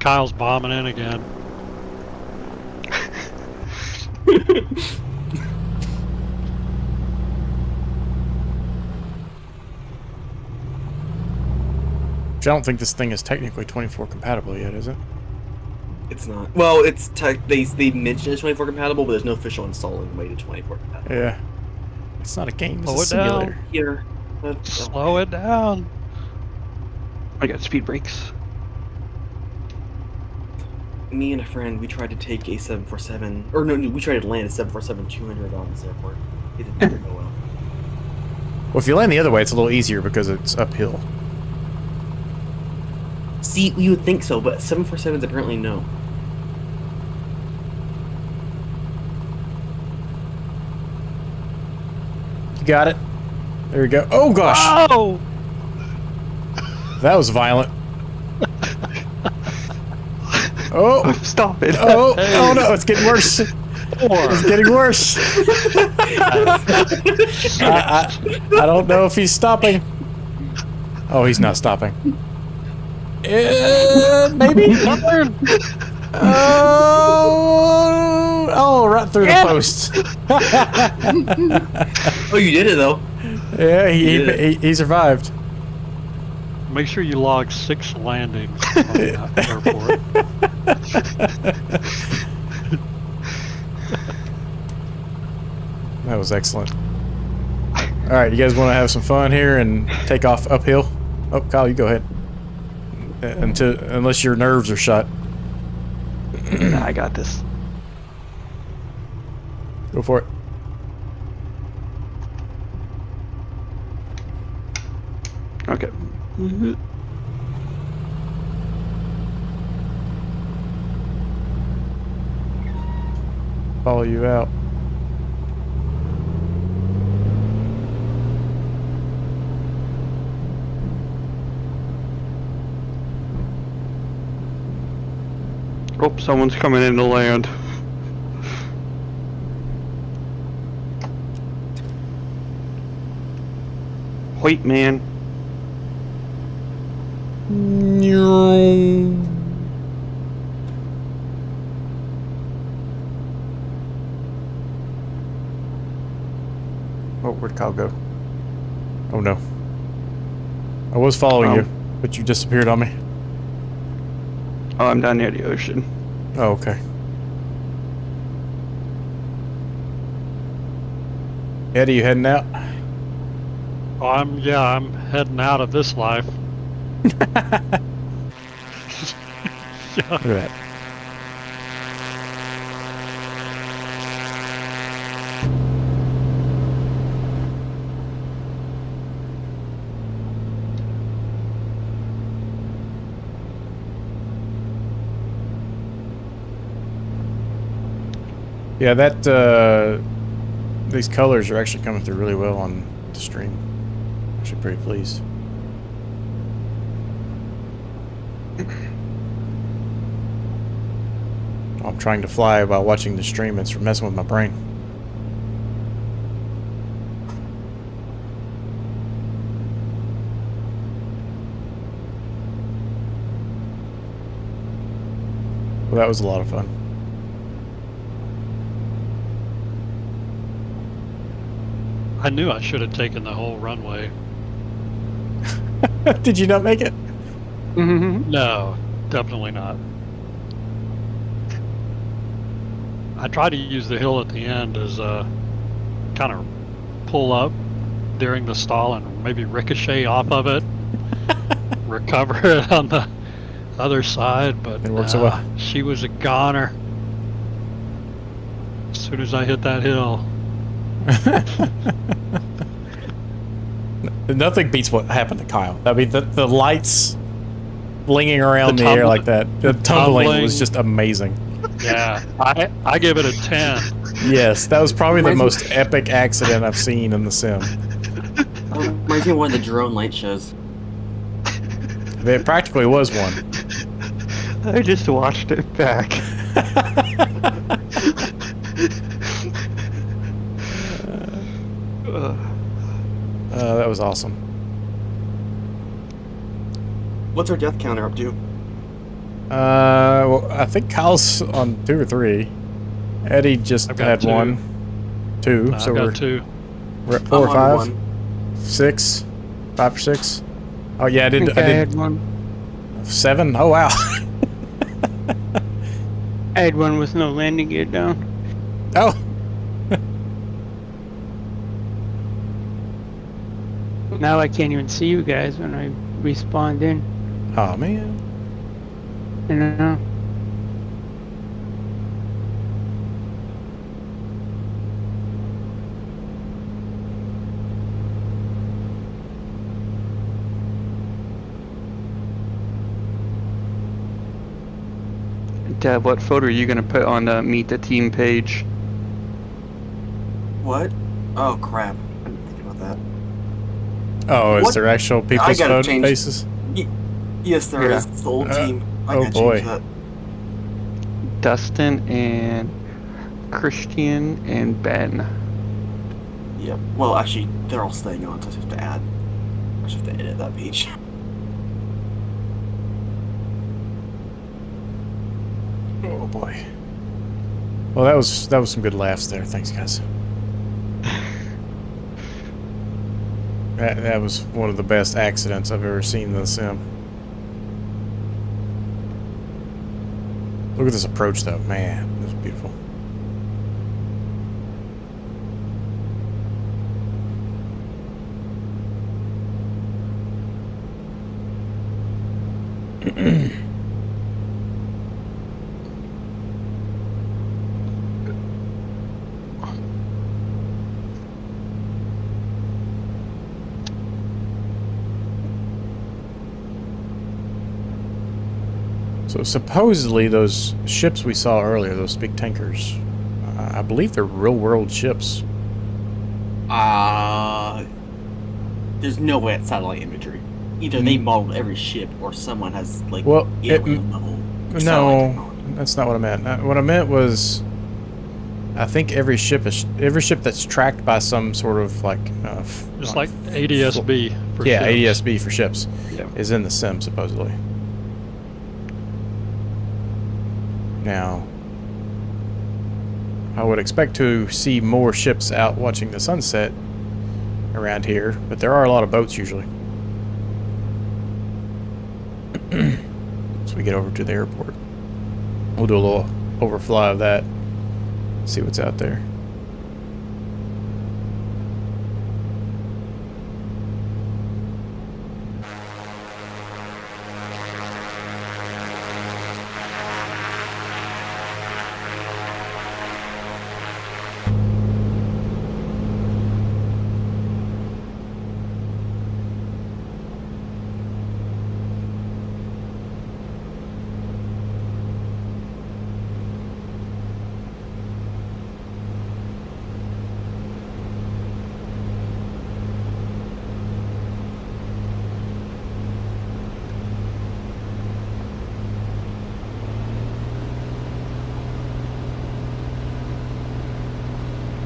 Kyle's bombing in again. Which I don't think this thing is technically 24 compatible yet, is it? It's not. Well, it's they mentioned it's 24 compatible, but there's no official installing way to 24 compatible. Yeah. It's not a game, it's Slow a it down. simulator. Here. Slow it down. I got speed brakes. Me and a friend, we tried to take a 747, or no, we tried to land a 747-200 on this airport. It did not go well. Well, if you land the other way, it's a little easier because it's uphill. See, you would think so, but 747s apparently no. You got it. There we go. Oh gosh, Oh! that was violent. Oh, Stop it. oh, oh no, it's getting worse. It's getting worse. I don't know if he's stopping. Oh, he's not stopping. Maybe? Oh, right through the post. Oh, you did it though. Yeah, he survived. Make sure you log 6 landings on that airport. That was excellent. All right, you guys want to have some fun here and take off uphill? Oh, Kyle, you go ahead. Unless your nerves are shot. Nah, I got this. Go for it. Okay. Follow you out. Oh, someone's coming in to land. Wait, man. Oh, where'd Kyle go? Oh no. I was following you, but you disappeared on me. Oh, I'm down near the ocean. Oh, okay. Eddie, you heading out? I'm heading out of this life. Look at that. Yeah, these colors are actually coming through really well on the stream. Actually pretty pleased. I'm trying to fly while watching the stream. It's messing with my brain. Well, that was a lot of fun. I knew I should have taken the whole runway. Did you not make it? No, definitely not. I tried to use the hill at the end as a kind of pull up during the stall and maybe ricochet off of it, recover it on the other side, but It worked so well. she was a goner. As soon as I hit that hill. Nothing beats what happened to Kyle. I mean, the lights blinging around The the air tumbling- like that. The tumbling tumbling. was just amazing. Yeah, I give it a 10. Yes, that was probably the most epic accident I've seen in the sim. Reminds me of one of the drone light shows. It practically was one. I just watched it back. That was awesome. What's our death counter up to? Well, I think Kyle's on 2 or 3. Eddie just I've got had 2. 1, 2. I've So got 2. we're at 4 or I'm 5, on 6, 5 or 6. Oh yeah, I I did. think I had one. 7. Oh wow. I had one with no landing gear down. Oh. Now I can't even see you guys when I respawned in. Oh man. You know? Dad, what photo are you gonna put on the Meet the Team page? What? Oh crap! I didn't think about that. Oh, is What? there actual people's gotta photo change- faces? Yes, there Yeah. is. It's the old team. I oh gotta boy. change that. Dustin and Christian and Ben. Yep. Well, actually, they're all staying on, so I just have to add. I just have to edit that page. Oh boy. Well, that was some good laughs there. Thanks, guys. That was one of the best accidents I've ever seen in the sim. Look at this approach, though. Man, this is beautiful. So supposedly those ships we saw earlier, those big tankers, I believe they're real-world ships. There's no way it's satellite imagery. Either they modeled every ship, or someone has like Well, alien level satellite no, technology. that's not what I meant. What I meant was, I think every ship that's tracked by some sort of like, It's like ADSB for yeah, ships. ADSB for ships, Yeah. is in the sim supposedly. Now, I would expect to see more ships out watching the sunset around here, but there are a lot of boats usually. So we get over to the airport. We'll do a little overfly of that, see what's out there.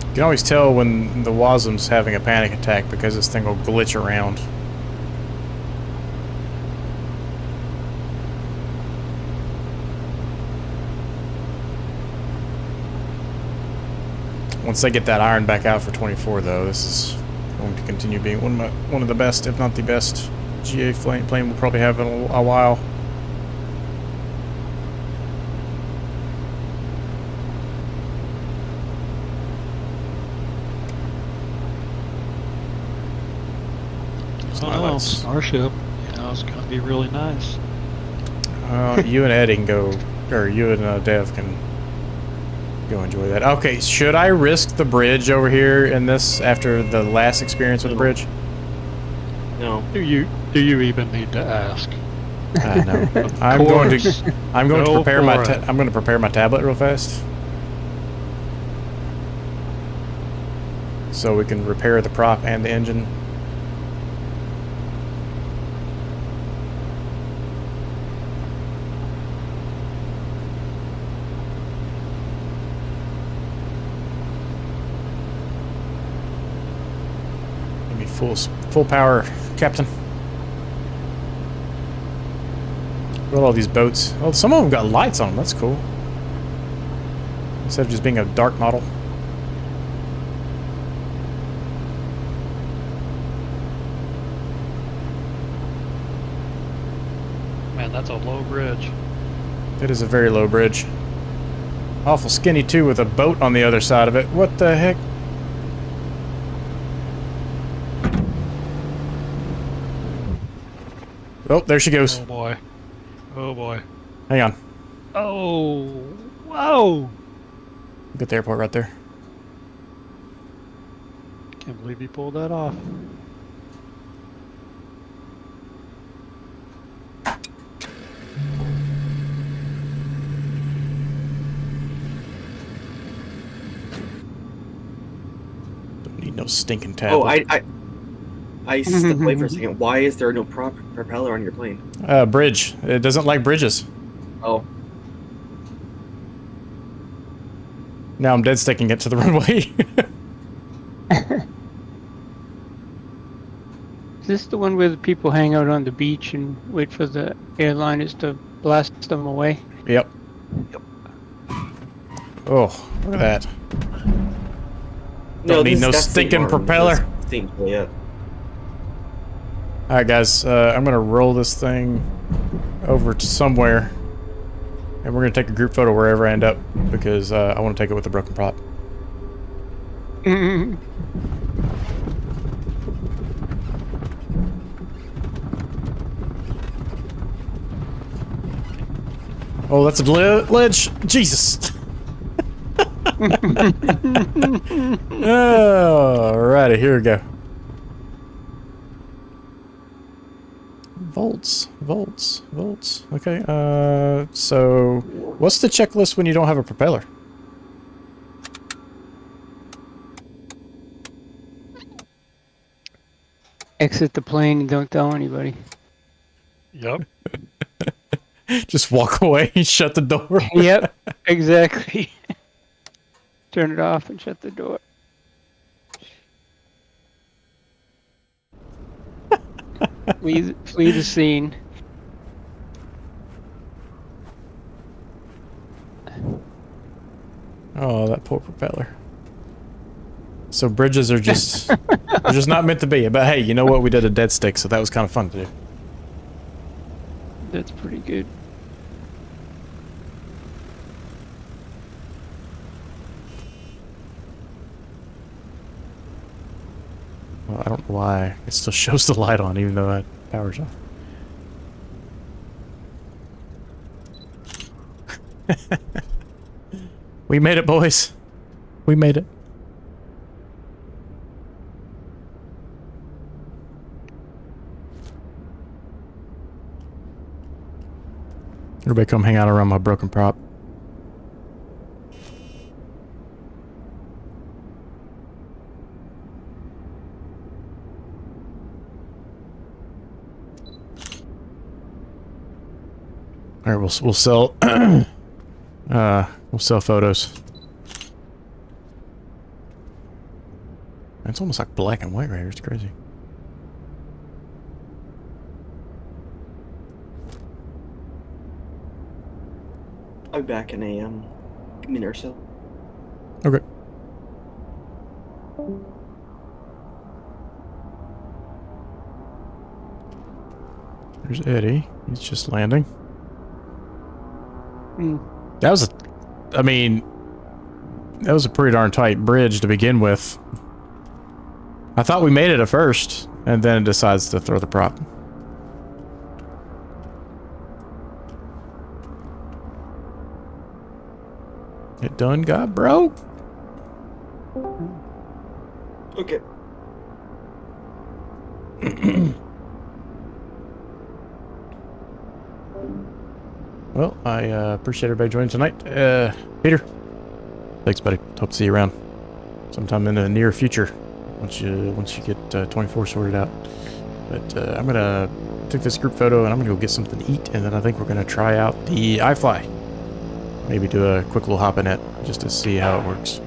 You can always tell when the Wasm's having a panic attack because this thing will glitch around. Once they get that iron back out for 24, though, this is going to continue being one of the best, if not the best, GA plane we'll probably have in a while. Oh, Starship, you know, it's going to be really nice. You and Eddie can go, or you and Dev can go enjoy that. Okay, should I risk the bridge over here in this after the last experience with the bridge? No. Do you even need to ask? I know. I'm going to prepare my tablet real fast, so we can repair the prop and the engine. Give me full power, Captain. Look at all these boats. Oh, some of them got lights on them. That's cool. Instead of just being a dark model. Man, that's a low bridge. It is a very low bridge. Awful skinny, too, with a boat on the other side of it. What the heck? Oh, there she goes. Oh boy. Oh boy. Hang on. Oh, whoa! Get the airport right there. Can't believe you pulled that off. no stinking tablet. Oh, I stepped away for a second. Why is there no propeller on your plane? Bridge. It doesn't like bridges. Oh. Now I'm dead sticking it to the runway. Is this the one where the people hang out on the beach and wait for the airliners to blast them away? Yep. Oh, look at that. Don't need no stinking propeller. Yeah. Alright guys, I'm gonna roll this thing over to somewhere. And we're gonna take a group photo wherever I end up, because I want to take it with a broken prop. Oh, that's a ledge! Jesus! Alrighty, here we go. Volts. Okay, so what's the checklist when you don't have a propeller? Exit the plane and don't tell anybody. Yep. Just walk away and shut the door. Yep, exactly. Turn it off and shut the door. Flee the scene. Oh, that poor propeller. So bridges are just they're just not meant to be. But hey, you know what? We did a dead stick, so that was kind of fun to do. That's pretty good. Well, I don't know why it still shows the light on, even though that power's off. We made it, boys. We made it. Everybody come hang out around my broken prop. All right, we'll sell we'll sell photos. It's almost like black and white right here. It's crazy. I'll be back in a minute or so. Okay. There's Eddie. He's just landing. That was that was a pretty darn tight bridge to begin with. I thought we made it at first, and then it decides to throw the prop. It done got broke. Okay. Well, I appreciate everybody joining tonight. Peter, thanks, buddy. Hope to see you around sometime in the near future once you get 24 sorted out. But I'm gonna take this group photo and I'm gonna go get something to eat, and then I think we're gonna try out the iFly. Maybe do a quick little hop in it just to see how it works.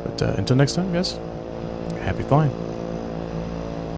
But until next time, guys, happy flying.